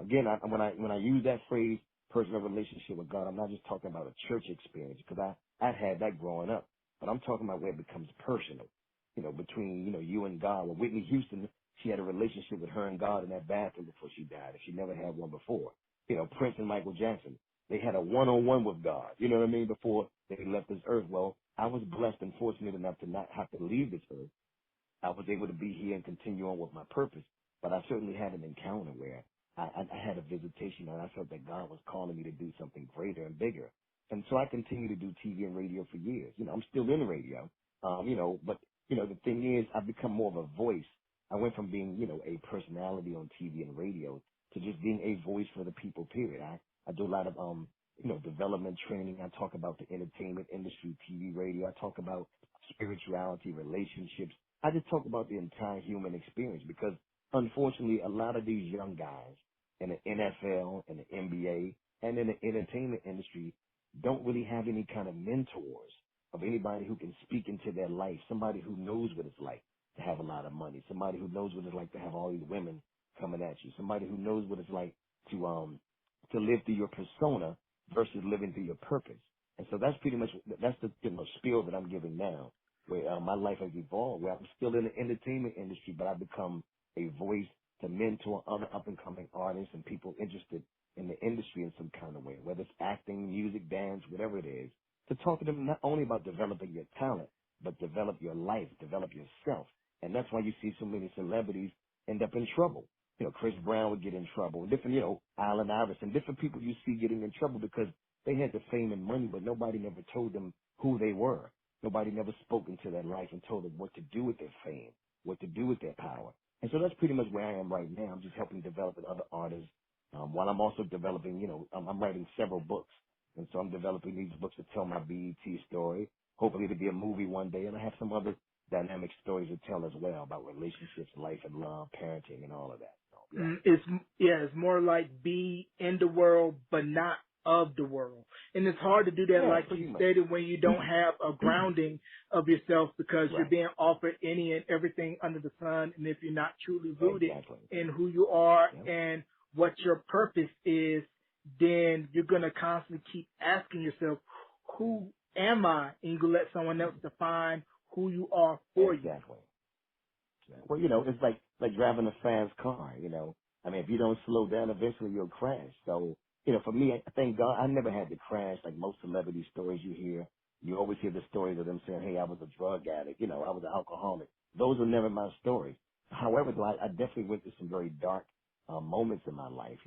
Again, when I use that phrase, personal relationship with God, I'm not just talking about a church experience because I had that growing up, but I'm talking about where it becomes personal, between, you and God. Well, Whitney Houston, she had a relationship with her and God in that bathroom before she died, and she never had one before. Prince and Michael Jackson, they had a one-on-one with God, you know what I mean, before they left this earth. Well, I was blessed and fortunate enough to not have to leave this earth. I was able to be here and continue on with my purpose. But I certainly had an encounter where I had a visitation and I felt that God was calling me to do something greater and bigger. And so I continue to do TV and radio for years. I'm still in radio, but, the thing is, I've become more of a voice. I went from being, a personality on TV and radio to just being a voice for the people, period. I do a lot of, development training. I talk about the entertainment industry, TV, radio. I talk about spirituality, relationships. I just talk about the entire human experience because unfortunately a lot of these young guys in the NFL and the NBA and in the entertainment industry don't really have any kind of mentors of anybody who can speak into their life, somebody who knows what it's like to have a lot of money, somebody who knows what it's like to have all these women coming at you, somebody who knows what it's like to live through your persona versus living through your purpose. And so that's pretty much, that's the spiel that I'm giving now, where my life has evolved, where I'm still in the entertainment industry, but I've become a voice to mentor other up-and-coming artists and people interested in the industry in some kind of way, whether it's acting, music, dance, whatever it is, to talk to them not only about developing your talent, but develop your life, develop yourself. And that's why you see so many celebrities end up in trouble. Chris Brown would get in trouble, different, Allen Iverson, different people you see getting in trouble because they had the fame and money, but nobody never told them who they were. Nobody never spoke into their life and told them what to do with their fame, what to do with their power. And so that's pretty much where I am right now. I'm just helping develop other artists, while I'm also developing, I'm writing several books. And so I'm developing these books to tell my BET story, hopefully to be a movie one day. And I have some other dynamic stories to tell as well about relationships, life and love, parenting, and all of that. So, yeah. It's more like be in the world, but not of the world. And it's hard to do that, Yeah, like you stated, when you don't have a grounding of yourself because right. you're being offered any and everything under the sun. And if you're not truly rooted Exactly. in who you are Yep. and what your purpose is, then you're going to constantly keep asking yourself, who am I? And you can let someone else define who you are for you. Exactly. Well, it's like driving a fast car, I mean, if you don't slow down, eventually you'll crash. So, for me, I thank God I never had to crash like most celebrity stories you hear. You always hear the stories of them saying, hey, I was a drug addict, I was an alcoholic. Those were never my stories. However, though, I definitely went through some very dark moments in my life,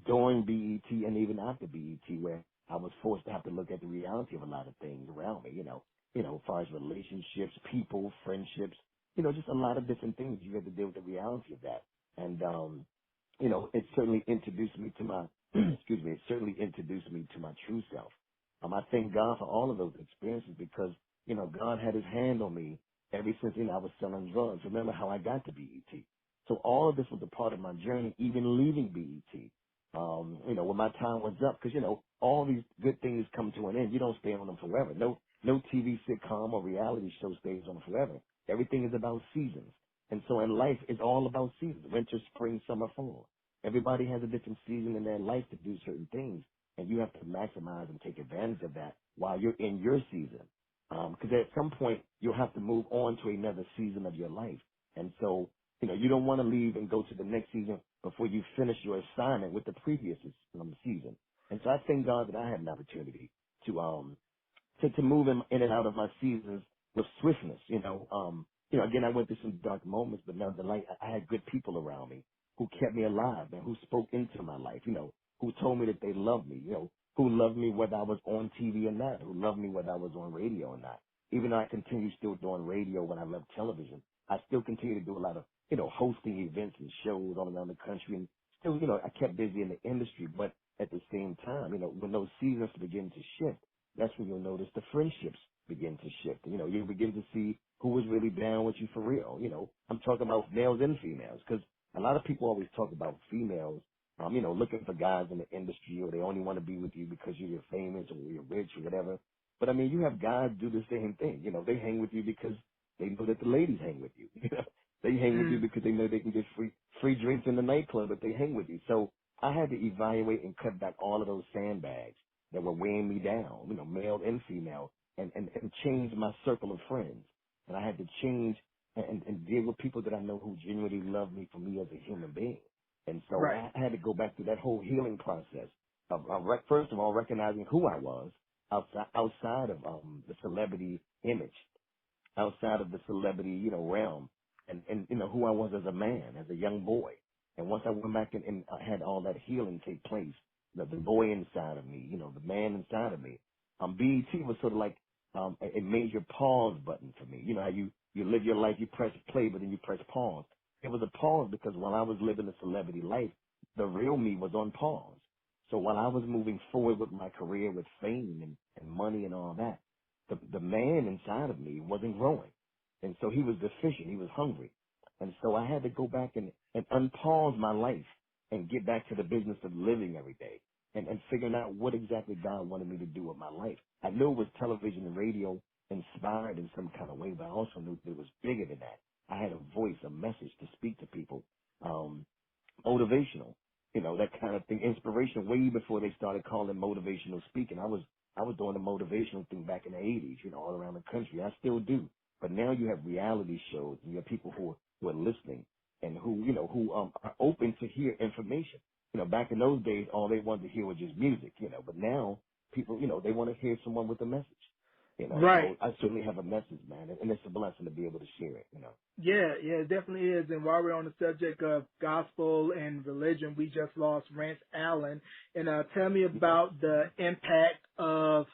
during BET and even after BET where I was forced to have to look at the reality of a lot of things around me, as far as relationships, people, friendships, just a lot of different things. You have to deal with the reality of that. And, it certainly introduced me to my, excuse me, it certainly introduced me to my true self. I thank God for all of those experiences because, God had his hand on me ever since, I was selling drugs. Remember how I got to BET. So all of this was a part of my journey, even leaving BET. When my time was up, because, all these good things come to an end. You don't stay on them forever. No TV sitcom or reality show stays on forever. Everything is about seasons. And so in life, it's all about seasons. Winter, spring, summer, fall. Everybody has a different season in their life to do certain things. And you have to maximize and take advantage of that while you're in your season. Because at some point, you'll have to move on to another season of your life. And so, you don't want to leave and go to the next season before you finish your assignment with the previous season. And so I thank God that I had an opportunity to move in and out of my seasons with swiftness, again, I went through some dark moments, but nonetheless, I had good people around me who kept me alive and who spoke into my life, who told me that they loved me, who loved me whether I was on TV or not, who loved me whether I was on radio or not. Even though I continue still doing radio when I left television, I still continue to do a lot of, hosting events and shows all around the country. And still, I kept busy in the industry, but at the same time, when those seasons begin to shift, that's when you'll notice the friendships begin to shift. You begin to see who was really down with you for real. I'm talking about males and females because a lot of people always talk about females, looking for guys in the industry or they only want to be with you because you're famous or you're rich or whatever. But I mean, you have guys do the same thing. You know, they hang with you because they know that the ladies hang with you. You know, they hang with you Mm. because they know they can get free drinks in the nightclub if they hang with you. So I had to evaluate and cut back all of those sandbags that were weighing me down, you know, male and female, and change my circle of friends. And I had to change and deal with people that I know who genuinely love me for me as a human being. And so Right. I had to go back through that whole healing process of first of all, recognizing who I was outside of the celebrity image, outside of the celebrity, you know, realm, and you know who I was as a man, as a young boy. And once I went back and I had all that healing take place, the boy inside of me, you know, the man inside of me, BET was sort of like a major pause button for me. You know how you live your life, you press play, but then you press pause. It was a pause because while I was living a celebrity life, the real me was on pause. So while I was moving forward with my career with fame and money and all that, the man inside of me wasn't growing. And so he was deficient. He was hungry. And so I had to go back and unpause my life and get back to the business of living every day and figuring out what exactly God wanted me to do with my life. I knew it was television and radio inspired in some kind of way, but I also knew that it was bigger than that. I had a voice, a message to speak to people. Motivational, you know, that kind of thing, inspiration way before they started calling motivational speaking. I was doing the motivational thing back in the 80s, you know, all around the country. I still do. But now you have reality shows and you have people who are listening and who, you know, who are open to hear information. You know, back in those days, all they wanted to hear was just music, you know, but now people, you know, they want to hear someone with a message, you know, Right. so I certainly have a message, man, and it's a blessing to be able to share it, you know. Yeah, yeah, it definitely is. And while we're on the subject of gospel and religion, we just lost Rance Allen. And tell me Yeah. about the impact of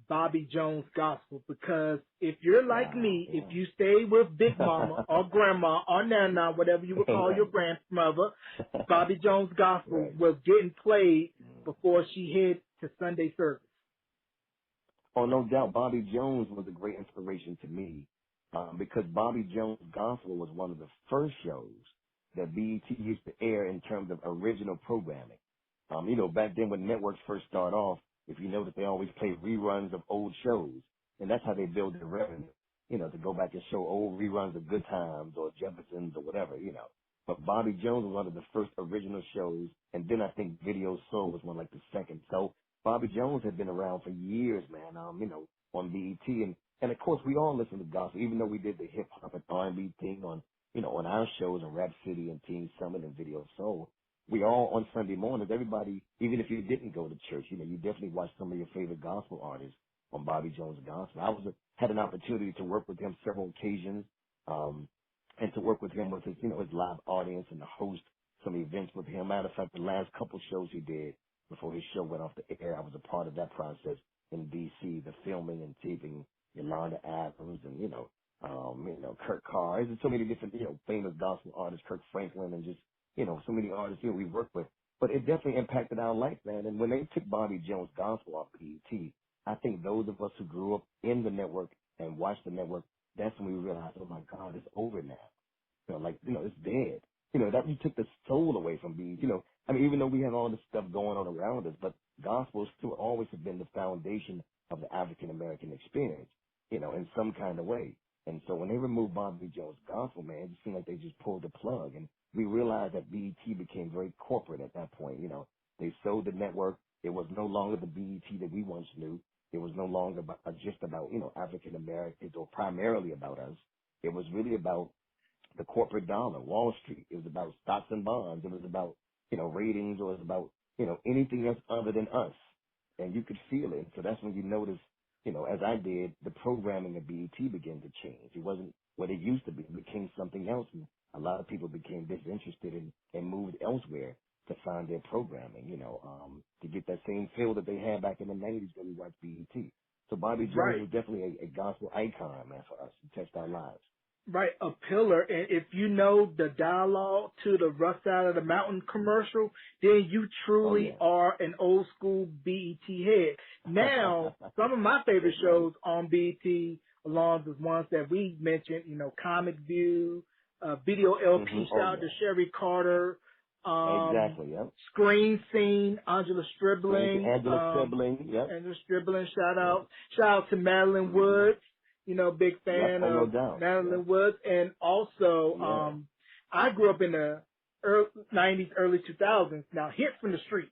Bobby Jones gospel. Because if you're like Wow, me, if yeah. you stay with Big Mama or Grandma or Nana, whatever you would call your Right. grandmother, Bobby Jones gospel Right. was getting played Mm. before she hit to Sunday service. Oh, no doubt. Bobby Jones was a great inspiration to me because Bobby Jones Gospel was one of the first shows that BET used to air in terms of original programming. You know, back then when networks first start off, if you notice, they always play reruns of old shows, and that's how they build their revenue. You know, to go back and show old reruns of Good Times or Jeffersons or whatever. You know, but Bobby Jones was one of the first original shows, and then I think Video Soul was one like the second. So Bobby Jones had been around for years, man. You know, on BET, and of course we all listen to gospel, even though we did the hip hop and R&B thing on, you know, on our shows on Rap City and Teen Summit and Video Soul. We all on Sunday mornings, everybody, even if you didn't go to church, you know, you definitely watched some of your favorite gospel artists on Bobby Jones Gospel. Had an opportunity to work with him several occasions, um, and to work with him with his, you know, his live audience and to host some events with him. Matter of fact, the last couple shows he did before his show went off the air, I was a part of that process in DC, the filming and taping Yolanda Adams and, you know, Kurt Carr. There's so many different, you know, famous gospel artists, Kirk Franklin and just, you know, so many artists, you know, we worked with. But it definitely impacted our life, man. And when they took Bobby Jones Gospel off BET, I think those of us who grew up in the network and watched the network, that's when we realized, oh my God, it's over now. You know, like, you know, it's dead. You know, that you took the soul away from being, you know, I mean, even though we have all this stuff going on around us, but gospel still always have been the foundation of the African American experience, you know, in some kind of way. And so when they removed Bobby Jones gospel, man, it just seemed like they just pulled the plug. And we realized that BET became very corporate at that point. You know, they sold the network. It was no longer the BET that we once knew. It was no longer just about, you know, African Americans or primarily about us. It was really about the corporate dollar, Wall Street. It was about stocks and bonds. It was about, you know, ratings, or it was about, you know, anything else other than us. And you could feel it. So that's when you notice, you know, as I did, the programming of BET began to change. It wasn't what it used to be. It became something else. And a lot of people became disinterested and moved elsewhere to find their programming, you know, to get that same feel that they had back in the 90s when we watched BET. So Bobby Jones Right. was definitely a gospel icon, man, for us to touched our lives. Right, a pillar. And if you know the dialogue to the Rough Side of the Mountain commercial, then you Oh, truly yeah. are an old school BET head. Now, some of my favorite That's right. shows on BET, along with ones that we mentioned, you know, Comic View, Video LP, Hmm. Oh shout out to yeah. Sherry Carter, Exactly. Yep. Screen Scene, Angela Stribling, Angela Sibling. Yep. Angela Stribling, shout Yep. out. Shout out to Madeline Hmm. Woods, big Yep. fan Oh, no of doubt. Yep. Madeline Woods. And also, Yeah. I grew up in the early 90s, early 2000s. Now, Hit from the Street,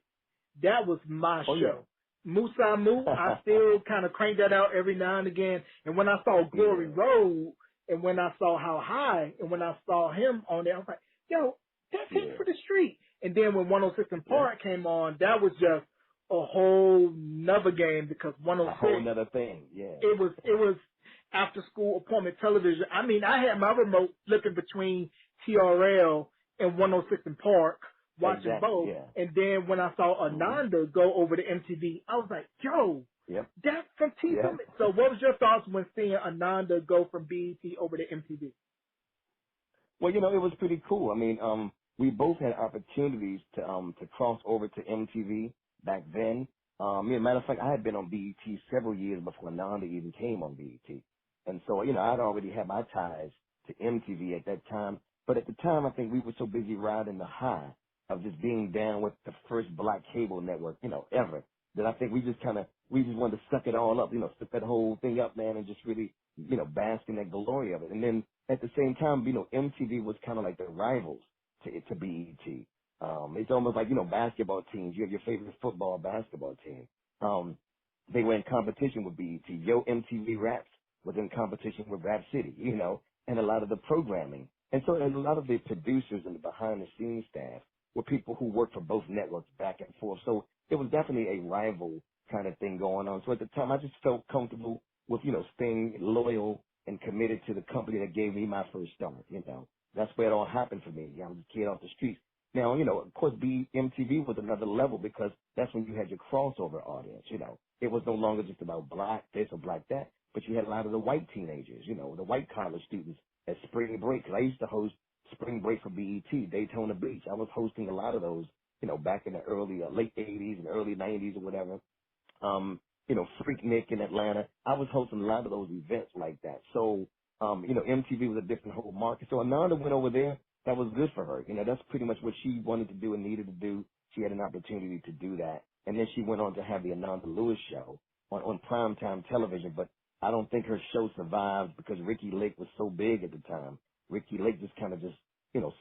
that was my Oh, show. yeah. Musa Mu, I still kind of crank that out every now and again. And when I saw Glory Yeah. Road, and when I saw How High, and when I saw him on there, I was like, yo, that's Hit Yeah. for the Street. And then when 106 in Yep. Park came on, that was just a whole nother game because A whole 106, nother thing. Yeah. it was after school appointment television. I mean, I had my remote flipping between TRL and 106 in Park, watching Exactly. both. Yeah. And then when I saw Hmm. Ananda go over to MTV, I was like, yo, Yep. that's from T Yep. Summit. So what was your thoughts when seeing Ananda go from BET over to MTV? Well, it was pretty cool. I mean, we both had opportunities to cross over to MTV back then. Matter of fact, I had been on BET several years before Nanda even came on BET. And so, I'd already had my ties to MTV at that time. But at the time, I think we were so busy riding the high of just being down with the first black cable network, ever, that I think we just wanted to suck it all up, suck that whole thing up, man, and just really, bask in that glory of it. And then at the same time, MTV was kind of like the rivals to BET. It's almost like, basketball teams. You have your favorite football, basketball team. They were in competition with BET. Yo MTV Raps was in competition with Rap City, and a lot of the programming. And so, and a lot of the producers and the behind the scenes staff were people who worked for both networks back and forth. So it was definitely a rival kind of thing going on. So at the time, I just felt comfortable with, staying loyal and committed to the company that gave me my first start. That's where it all happened for me. I was a kid off the streets. Now, of course, MTV was another level because that's when you had your crossover audience. It was no longer just about black this or black that, but you had a lot of the white teenagers, the white college students at spring break. Cause I used to host spring break for BET, Daytona Beach. I was hosting a lot of those, back in the late 80s and early 90s or whatever. Freaknik in Atlanta. I was hosting a lot of those events like that. So, MTV was a different whole market. So Ananda went over there. That was good for her. That's pretty much what she wanted to do and needed to do. She had an opportunity to do that. And then she went on to have the Ananda Lewis show on primetime television. But I don't think her show survived because Ricky Lake was so big at the time. Ricky Lake just kind of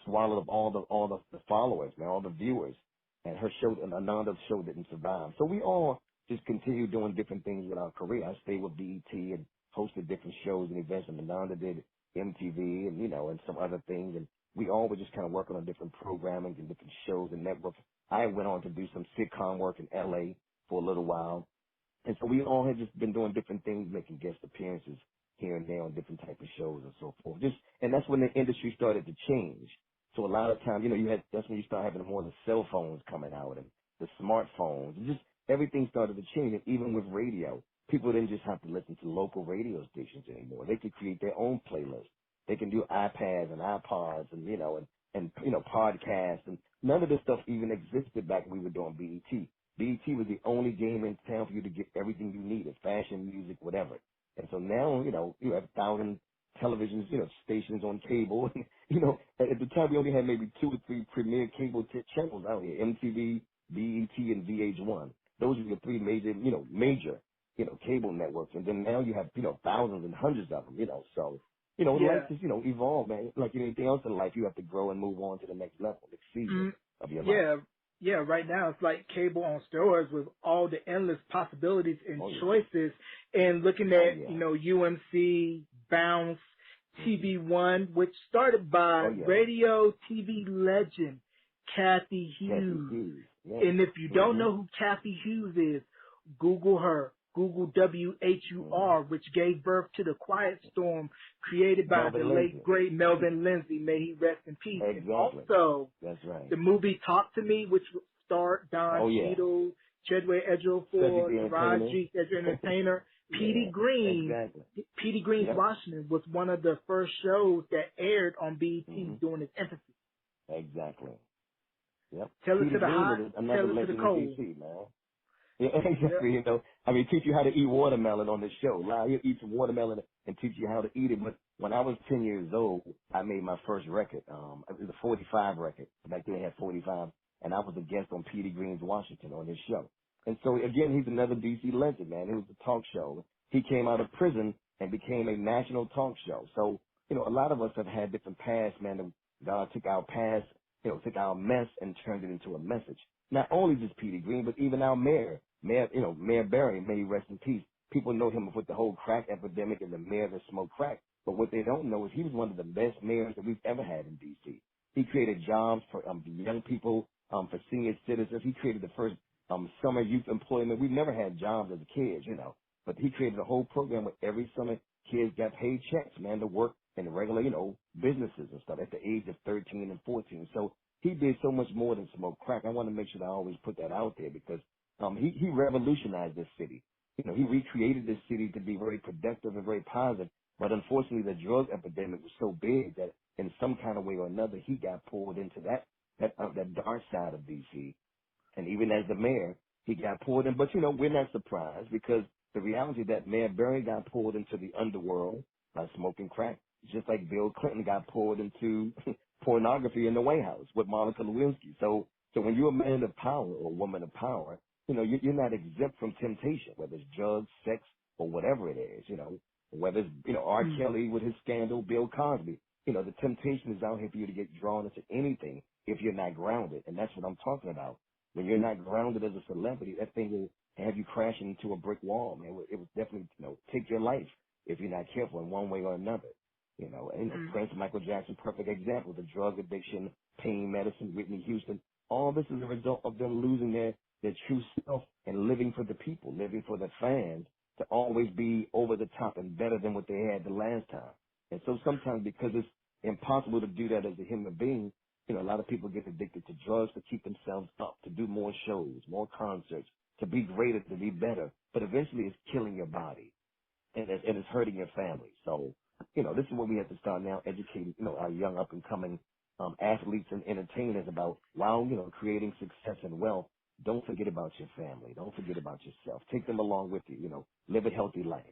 swallowed up all the followers, man, all the viewers. And her show, Ananda's show didn't survive. So we all just continued doing different things with our career. I stayed with BET and hosted different shows and events, and Ananda did MTV and some other things. And we all were just kind of working on different programming and different shows and networks. I went on to do some sitcom work in LA for a little while. And so we all had just been doing different things, making guest appearances here and there on different type of shows and so forth. And that's when the industry started to change. So a lot of times, that's when you start having more of the cell phones coming out and the smartphones. And just everything started to change. And even with radio, people didn't just have to listen to local radio stations anymore. They could create their own playlists. They can do iPads and iPods and podcasts. And none of this stuff even existed back when we were doing BET. BET was the only game in town for you to get everything you needed, fashion, music, whatever. And so now, you have 1,000 televisions, stations on cable. At the time we only had maybe 2 or 3 premier cable channels out here, MTV, BET, and VH1. Those are the 3 major, cable networks. And then now you have, thousands and hundreds of them, so, life Yeah. just, evolved, man. Like anything else in life, you have to grow and move on to the next level, next season Mm, of your life. yeah. Yeah, right now it's like cable on steroids with all the endless possibilities and Oh, yeah. choices, and looking Oh, at, yeah. UMC, Bounce, Mm-hmm. TV1, which started by Oh, yeah. radio TV legend Kathy Kathy Hughes. Hughes. Yeah. And if you don't Mm-hmm. know who Kathy Hughes is, Google her. Google Mm-hmm. WHUR, which gave birth to the Quiet Storm, created by the Melvin late Lindsay. great Melvin Lindsay. May he rest in peace. And Exactly. also That's right. the movie Talk to Me, which starred Don Oh, yeah. Cheadle, Chedway Cedric Ejiofor, the Entertainer. Taraji as your entertainer. Yeah. Exactly. Petey Green's Yep. Washington was one of the first shows that aired on Mm-hmm. BET during its infancy. Exactly. Yep. Tell it Petey to the Green hot, was another tell it to the legend in cold. DC, man. Yeah, Yep. exactly. Teach you how to eat watermelon on the show. Now you eat some watermelon and teach you how to eat it. But when I was 10 years old, I made my first record. It was a 45 record. Back then, I had 45, and I was a guest on Petey Green's Washington on his show. And so again, he's another DC legend, man. It was a talk show. He came out of prison and became a national talk show. So, a lot of us have had different pasts, man. God took our past, took our mess and turned it into a message. Not only just Petey Green, but even our Mayor Barry, may he rest in peace. People know him with the whole crack epidemic and the mayor that smoked crack. But what they don't know is he was one of the best mayors that we've ever had in D.C. He created jobs for the young people, for senior citizens. He created the first summer youth employment. We never had jobs as kids, but he created a whole program where every summer kids got paid checks, man, to work in regular, businesses and stuff at the age of 13 and 14. So he did so much more than smoke crack. I want to make sure that I always put that out there because he revolutionized this city. He recreated this city to be very productive and very positive. But unfortunately, the drug epidemic was so big that in some kind of way or another, he got pulled into that dark side of D.C. And even as the mayor, he got pulled in. But, we're not surprised because the reality that Mayor Barry got pulled into the underworld by smoking crack, just like Bill Clinton got pulled into pornography in the White House with Monica Lewinsky. So when you're a man of power or a woman of power, you're not exempt from temptation, whether it's drugs, sex, or whatever it is, whether it's, R. Kelly with his scandal, Bill Cosby. The temptation is out here for you to get drawn into anything if you're not grounded. And that's what I'm talking about. When you're not grounded as a celebrity, that thing will have you crashing into a brick wall, man. It would definitely, take your life if you're not careful in one way or another. Prince, Michael Jackson, perfect example. The drug addiction, pain medicine, Whitney Houston. All this is a result of them losing their true self and living for the people, living for the fans to always be over the top and better than what they had the last time. And so sometimes because it's impossible to do that as a human being, a lot of people get addicted to drugs to keep themselves up, to do more shows, more concerts, to be greater, to be better. But eventually it's killing your body and it's hurting your family. So, this is what we have to start now educating, our young up and coming athletes and entertainers about while, creating success and wealth. Don't forget about your family. Don't forget about yourself. Take them along with you, live a healthy life.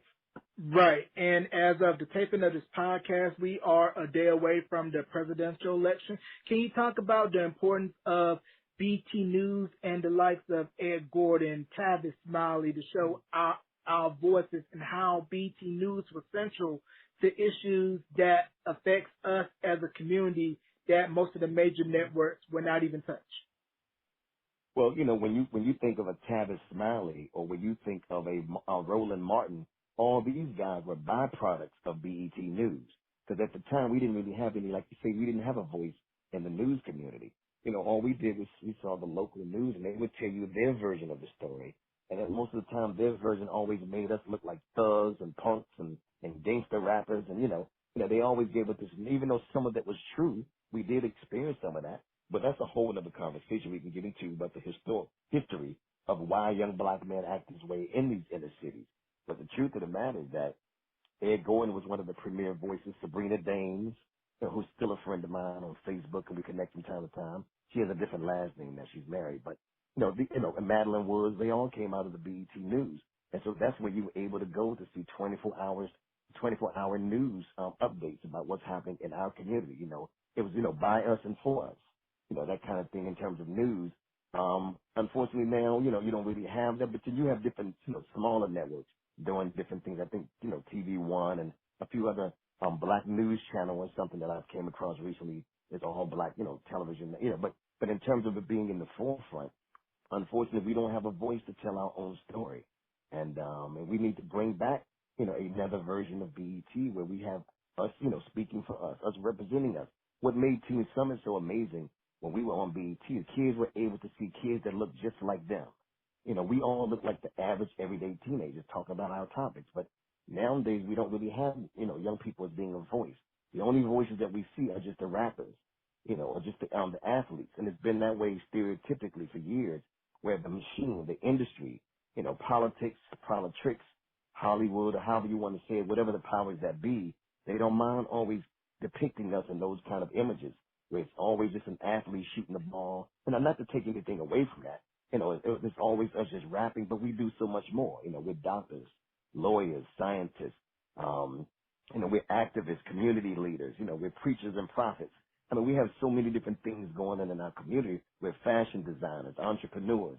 Right. And as of the taping of this podcast, we are a day away from the presidential election. Can you talk about the importance of BT News and the likes of Ed Gordon, Tavis Smiley to show our voices and how BT News was central to issues that affects us as a community that most of the major networks will not even touch? Well, when you think of a Tavis Smiley or when you think of a Roland Martin, all these guys were byproducts of BET News. Because at the time, we didn't really have any, like you say, we didn't have a voice in the news community. All we did was we saw the local news, and they would tell you their version of the story. And then most of the time, their version always made us look like thugs and punks and gangster rappers. And, they always gave us this. And even though some of that was true, we did experience some of that. But that's a whole other conversation we can get into about the history of why young black men act this way in these inner cities. But the truth of the matter is that Ed Gordon was one of the premier voices. Sabrina Daines, who's still a friend of mine on Facebook, and we connect from time to time. She has a different last name now. She's married. But, and Madeline Woods, they all came out of the BET News. And so that's where you were able to go to see 24-hour news updates about what's happening in our community. It was, by us and for us. That kind of thing in terms of news. Unfortunately now, you don't really have that, but you have different, smaller networks doing different things. I think, TV One and a few other, black news channel or something that I've came across recently is all black, television, but in terms of it being in the forefront, unfortunately, we don't have a voice to tell our own story. And we need to bring back, another version of BET where we have us, speaking for us representing us. What made Teen Summit so amazing when we were on BET, the kids were able to see kids that looked just like them. We all look like the average everyday teenagers talking about our topics, but nowadays we don't really have, young people as being a voice. The only voices that we see are just the rappers, or just the athletes. And it's been that way stereotypically for years, where the machine, the industry, politics, Hollywood, or however you want to say it, whatever the powers that be, they don't mind always depicting us in those kind of images, where it's always just an athlete shooting the ball. And I'm not to take anything away from that. It's always us just rapping, but we do so much more. We're doctors, lawyers, scientists, We're activists, community leaders, we're preachers and prophets. We have so many different things going on in our community. We're fashion designers, entrepreneurs.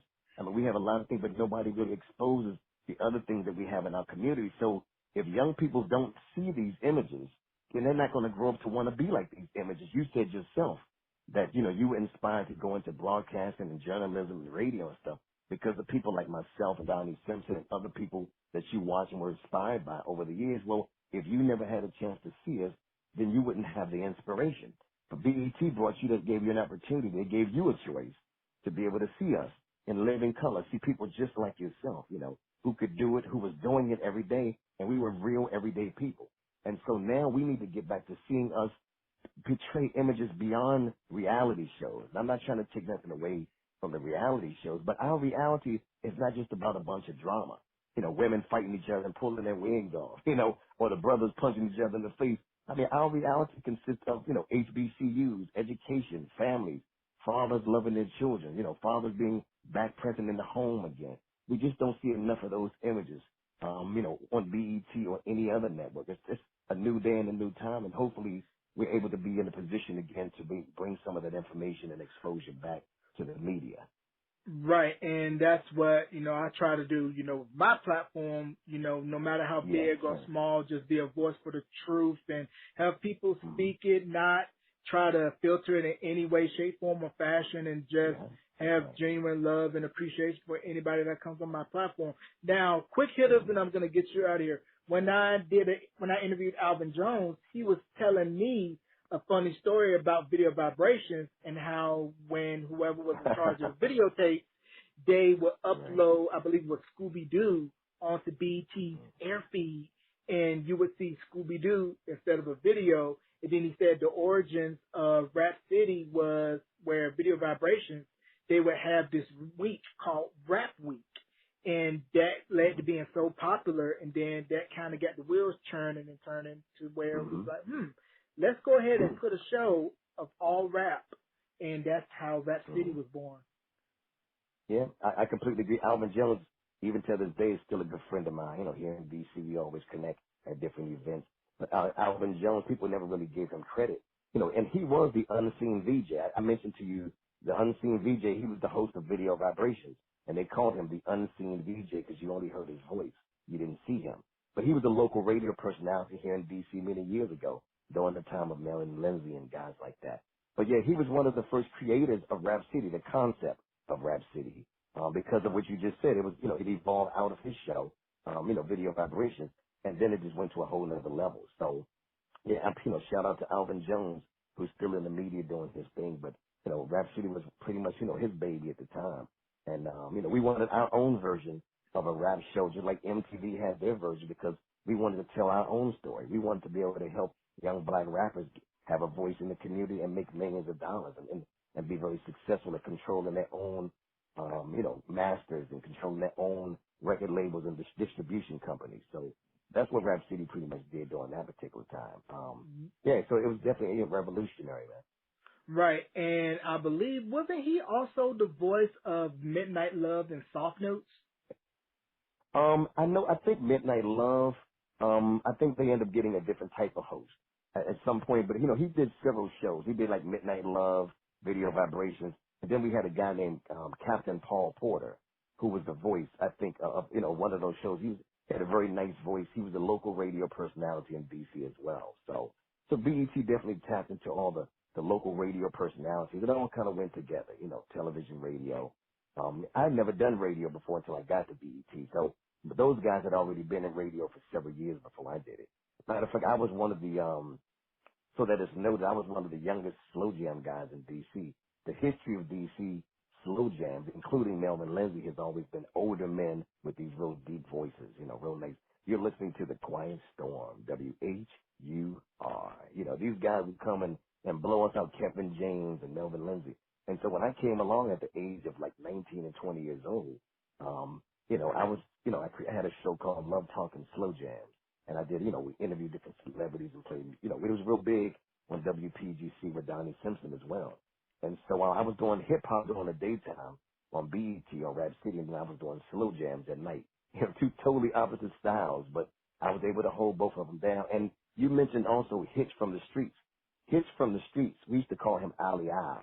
We have a lot of things, but nobody really exposes the other things that we have in our community. So if young people don't see these images, then they're not going to grow up to want to be like these images. You said yourself that, you were inspired to go into broadcasting and journalism and radio and stuff because of people like myself and Donnie Simpson and other people that you watch and were inspired by over the years. Well, if you never had a chance to see us, then you wouldn't have the inspiration. But BET brought you, that gave you an opportunity. They gave you a choice to be able to see us in living color, see people just like yourself, who could do it, who was doing it every day, and we were real everyday people. And so now we need to get back to seeing us portray images beyond reality shows. And I'm not trying to take nothing away from the reality shows, but our reality is not just about a bunch of drama. Women fighting each other and pulling their wigs off, or the brothers punching each other in the face. Our reality consists of, HBCUs, education, families, fathers loving their children, fathers being back present in the home again. We just don't see enough of those images, on BET or any other network. It's just a new day and a new time, and hopefully we're able to be in a position again to bring some of that information and exposure back to the media. Right, and that's what, I try to do, my platform, no matter how big or small, just be a voice for the truth and have people speak it, not try to filter it in any way, shape, form, or fashion, and just have genuine love and appreciation for anybody that comes on my platform. Now, quick hitters, and I'm going to get you out of here. When I interviewed Alvin Jones, he was telling me a funny story about video vibrations and how when whoever was in charge of videotape, they would upload, I believe it was Scooby-Doo, onto BET's air feed, and you would see Scooby-Doo instead of a video. And then he said the origins of Rap City was where video vibrations, they would have this week called Rap Week. And that led to being so popular, and then that kind of got the wheels turning and turning to where it was like, let's go ahead and put a show of all rap. And that's how Rap City was born. Yeah, I completely agree. Alvin Jones, even to this day, is still a good friend of mine. Here in D.C., we always connect at different events. But Alvin Jones, people never really gave him credit. And he was the unseen VJ. I mentioned to you the unseen VJ. He was the host of Video Vibrations, and they called him the unseen VJ because you only heard his voice. You didn't see him. But he was a local radio personality here in D.C. many years ago, during the time of Marilyn Lindsay and guys like that. But yeah, he was one of the first creators of Rap City, the concept of Rap City, because of what you just said. It was, it evolved out of his show, Video Vibrations, and then it just went to a whole nother level. So, yeah, shout out to Alvin Jones, who's still in the media doing his thing, but, Rap City was pretty much, his baby at the time. And, we wanted our own version of a rap show, just like MTV had their version, because we wanted to tell our own story. We wanted to be able to help young black rappers have a voice in the community and make millions of dollars and be very successful at controlling their own, masters and controlling their own record labels and distribution companies. So that's what Rap City pretty much did during that particular time. Yeah, so it was definitely revolutionary, man. Right, and I believe, wasn't he also the voice of Midnight Love and Soft Notes? I think Midnight Love, I think they end up getting a different type of host at some point, but he did several shows. He did like Midnight Love, Video Vibrations, and then we had a guy named Captain Paul Porter, who was the voice, I think, of one of those shows. He had a very nice voice. He was a local radio personality in DC as well. So BET definitely tapped into all the local radio personalities. It all kind of went together, television, radio. I'd never done radio before until I got to BET. So but those guys had already been in radio for several years before I did it. Matter of fact, I was one of the, so that it's noted, I was one of the youngest slow jam guys in D.C. The history of D.C. slow jams, including Melvin Lindsay, has always been older men with these real deep voices, real nice. You're listening to The Quiet Storm, WHUR. These guys would come and blow us out, Kevin James and Melvin Lindsay. And so when I came along at the age of like 19 and 20 years old, I was, I had a show called Love Talking Slow Jams. And I did, we interviewed different celebrities and played, it was real big on WPGC with Donnie Simpson as well. And so I was doing hip hop during the daytime on BET or Rap City, and then I was doing slow jams at night. Two totally opposite styles, but I was able to hold both of them down. And You mentioned also Hitch from the Streets. Hitch from the Streets, we used to call him Ali I.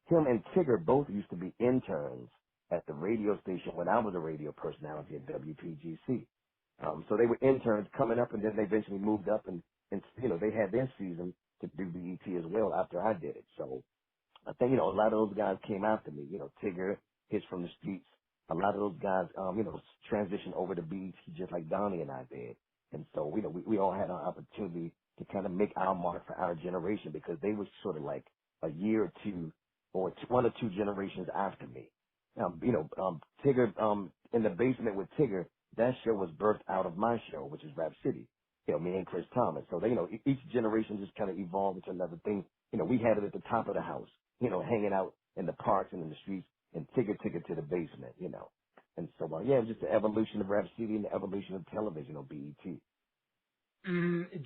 Him and Tigger both used to be interns at the radio station when I was a radio personality at WPGC. So they were interns coming up, and then they eventually moved up, and they had their season to do BET as well after I did it. So I think, a lot of those guys came after me, Tigger, Hitch from the Streets. A lot of those guys, transitioned over to BET just like Donnie and I did. And so, we all had our opportunity to kind of make our mark for our generation because they were sort of like a year or two or one or two generations after me. Tigger, in the basement with Tigger, that show was birthed out of my show, which is Rap City. Me and Chris Thomas. So they, each generation just kind of evolved into another thing. We had it at the top of the house, hanging out in the parks and in the streets, and Tigger took it to the basement, And so, yeah, it was just the evolution of Rap City and the evolution of television on BET.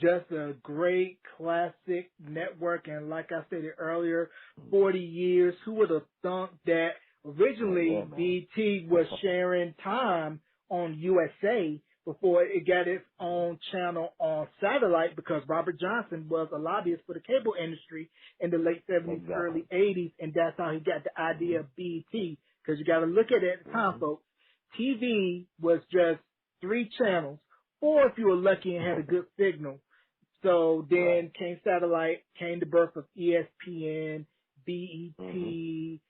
Just a great classic network, and like I stated earlier, 40 years. Who would have thought that originally BET was sharing time on USA before it got its own channel on satellite, because Robert Johnson was a lobbyist for the cable industry in the late 70s, early 80s, and that's how he got the idea of BET. Because you got to look at it at the time, folks. TV was just 3 channels, or if you were lucky and had a good signal. So then came satellite, came the birth of ESPN, BET,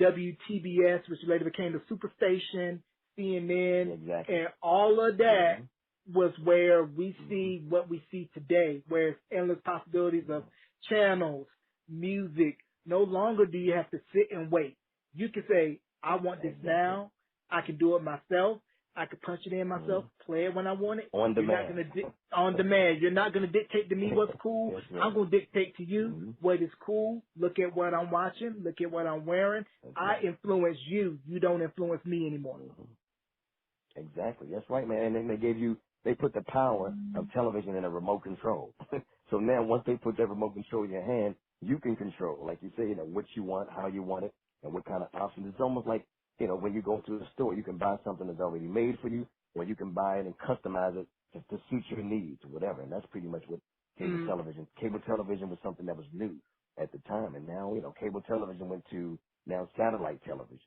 WTBS, which later became the Superstation, CNN, and all of that was where we see what we see today, where it's endless possibilities of channels, music. No longer do you have to sit and wait. You can say, I want this now. I can do it myself. I could punch it in myself, play it when I want it. On demand. On demand. You're not going to dictate to me what's cool. I'm going to dictate to you what is cool. Look at what I'm watching. Look at what I'm wearing. I influence you. You don't influence me anymore. Exactly. That's right, man. And then they put the power of television in a remote control. So now once they put that remote control in your hand, you can control, like you say, what you want, how you want it, and what kind of options. It's almost like, when you go to the store, you can buy something that's already made for you, or you can buy it and customize it to suit your needs or whatever. And that's pretty much what cable television was something that was new at the time. And now, cable television went to now satellite television,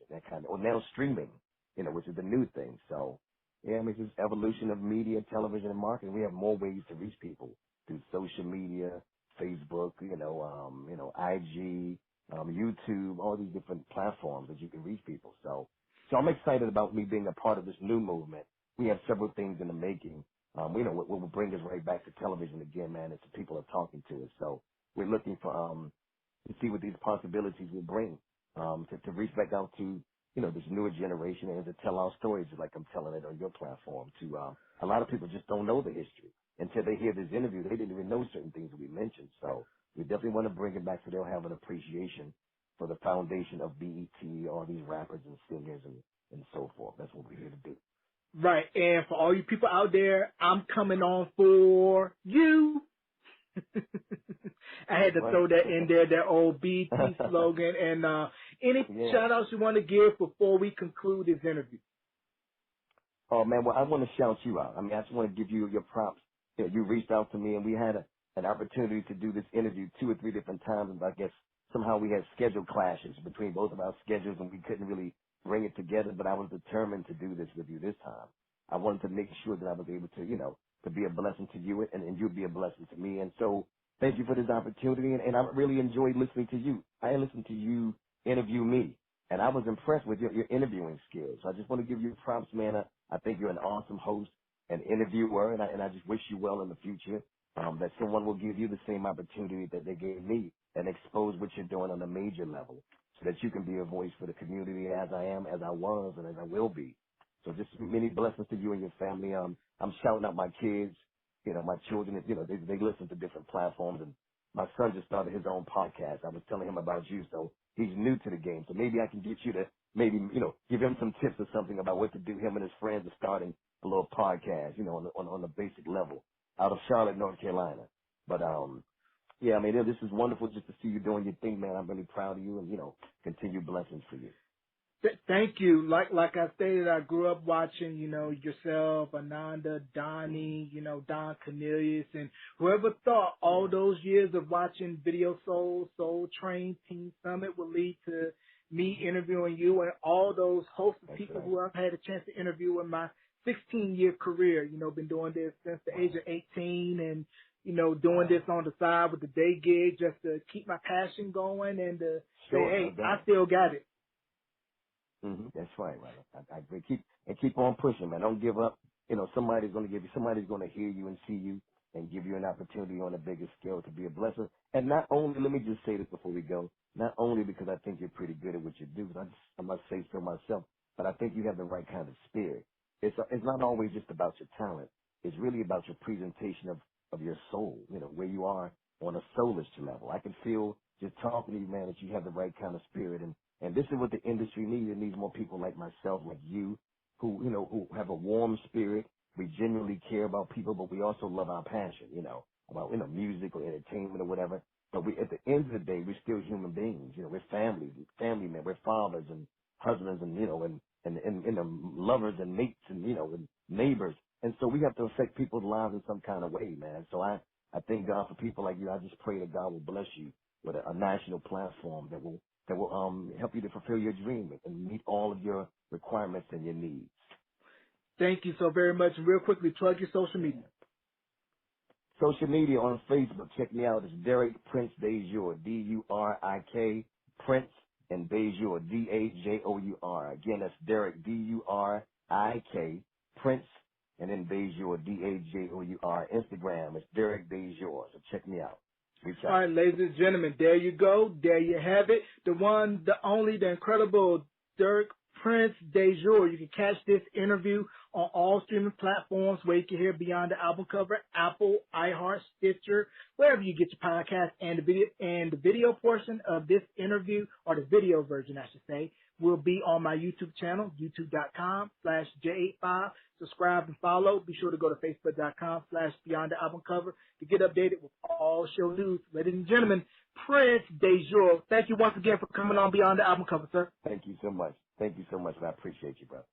or now streaming, which is the new thing. So, yeah, I mean, it's just evolution of media, television, and marketing. We have more ways to reach people through social media, Facebook, IG, YouTube, all these different platforms that you can reach people. So I'm excited about me being a part of this new movement. We have several things in the making. What will bring us right back to television again, man, is the people are talking to us. So we're looking for, to see what these possibilities will bring, to reach back out to, this newer generation and to tell our stories like I'm telling it on your platform to, a lot of people just don't know the history until they hear this interview. They didn't even know certain things that we mentioned. So we definitely want to bring it back so they'll have an appreciation for the foundation of BET, all these rappers and singers and so forth. That's what we're here to do. Right. And for all you people out there, I'm coming on for you. I had to throw that in there, that old BET slogan. And any shout outs you want to give before we conclude this interview? Oh, man, well, I want to shout you out. I mean, I just want to give you your props. You reached out to me, and we had an opportunity to do this interview 2 or 3 different times, and I guess somehow we had schedule clashes between both of our schedules, and we couldn't really bring it together, but I was determined to do this with you this time. I wanted to make sure that I was able to, to be a blessing to you, and you'd be a blessing to me. And so thank you for this opportunity, and I really enjoyed listening to you. I listened to you interview me, and I was impressed with your interviewing skills. So I just want to give you props, man. I think you're an awesome host and interviewer, and I just wish you well in the future, that someone will give you the same opportunity that they gave me and expose what you're doing on a major level so that you can be a voice for the community as I am, as I was, and as I will be. So just many blessings to you and your family. I'm shouting out my kids, my children, they listen to different platforms, and my son just started his own podcast. I was telling him about you, so he's new to the game. So maybe I can get you to maybe, give him some tips or something about what to do. Him and his friends are starting a little podcast, on the basic level out of Charlotte, North Carolina. But, yeah, I mean, this is wonderful just to see you doing your thing, man. I'm really proud of you and, continue blessings for you. Thank you. Like I stated, I grew up watching, yourself, Ananda, Donnie, Don Cornelius, and whoever thought all those years of watching Video Soul, Soul Train, Teen Summit would lead to me interviewing you and all those hosts of That's people right. who I've had a chance to interview in my 16-year career. Been doing this since the age Wow. of 18 and, doing Wow. this on the side with the day gig just to keep my passion going and to say, Sure, no hey, I doubt. still got it. That's right, brother. I agree. Keep on pushing, man. Don't give up. Somebody's gonna hear you and see you and give you an opportunity on a bigger scale to be a blessing. And not only, let me just say this before we go, not only because I think you're pretty good at what you do, 'cause I must say so myself, but I think you have the right kind of spirit. It's not always just about your talent. It's really about your presentation of your soul, where you are on a soulish level. I can feel just talking to you, man, that you have the right kind of spirit. And this is what the industry needs. It needs more people like myself, like you, who have a warm spirit. We genuinely care about people, but we also love our passion, about, music or entertainment or whatever. But at the end of the day, we're still human beings. We're family men, we're fathers and husbands and, lovers and mates and, and neighbors. And so we have to affect people's lives in some kind of way, man. So I thank God for people like you. I just pray that God will bless you with a national platform that will help you to fulfill your dream and meet all of your requirements and your needs. Thank you so very much. Real quickly, plug your social media. Social media on Facebook, check me out. It's Derek Prince Dajour, D-U-R-I-K, Prince, and Dajour, D-A-J-O-U-R. Again, that's Derek, D-U-R-I-K, Prince, and then Dajour, D-A-J-O-U-R. Instagram, it's Derek Dajour. So check me out. Reach All out. right, ladies and gentlemen, there you go. There you have it. The one, the only, the incredible Dirk Prince Dajour. You can catch this interview on all streaming platforms where you can hear Beyond the Album Cover, Apple, iHeart, Stitcher, wherever you get your podcast. And the video portion of this interview, or the video version, I should say, will be on my YouTube channel, youtube.com/J85. Subscribe and follow. Be sure to go to facebook.com/Beyond the Album Cover to get updated with all show news. Ladies and gentlemen, Prince Dajour. Thank you once again for coming on Beyond the Album Cover, sir. Thank you so much. Thank you so much, and I appreciate you, brother.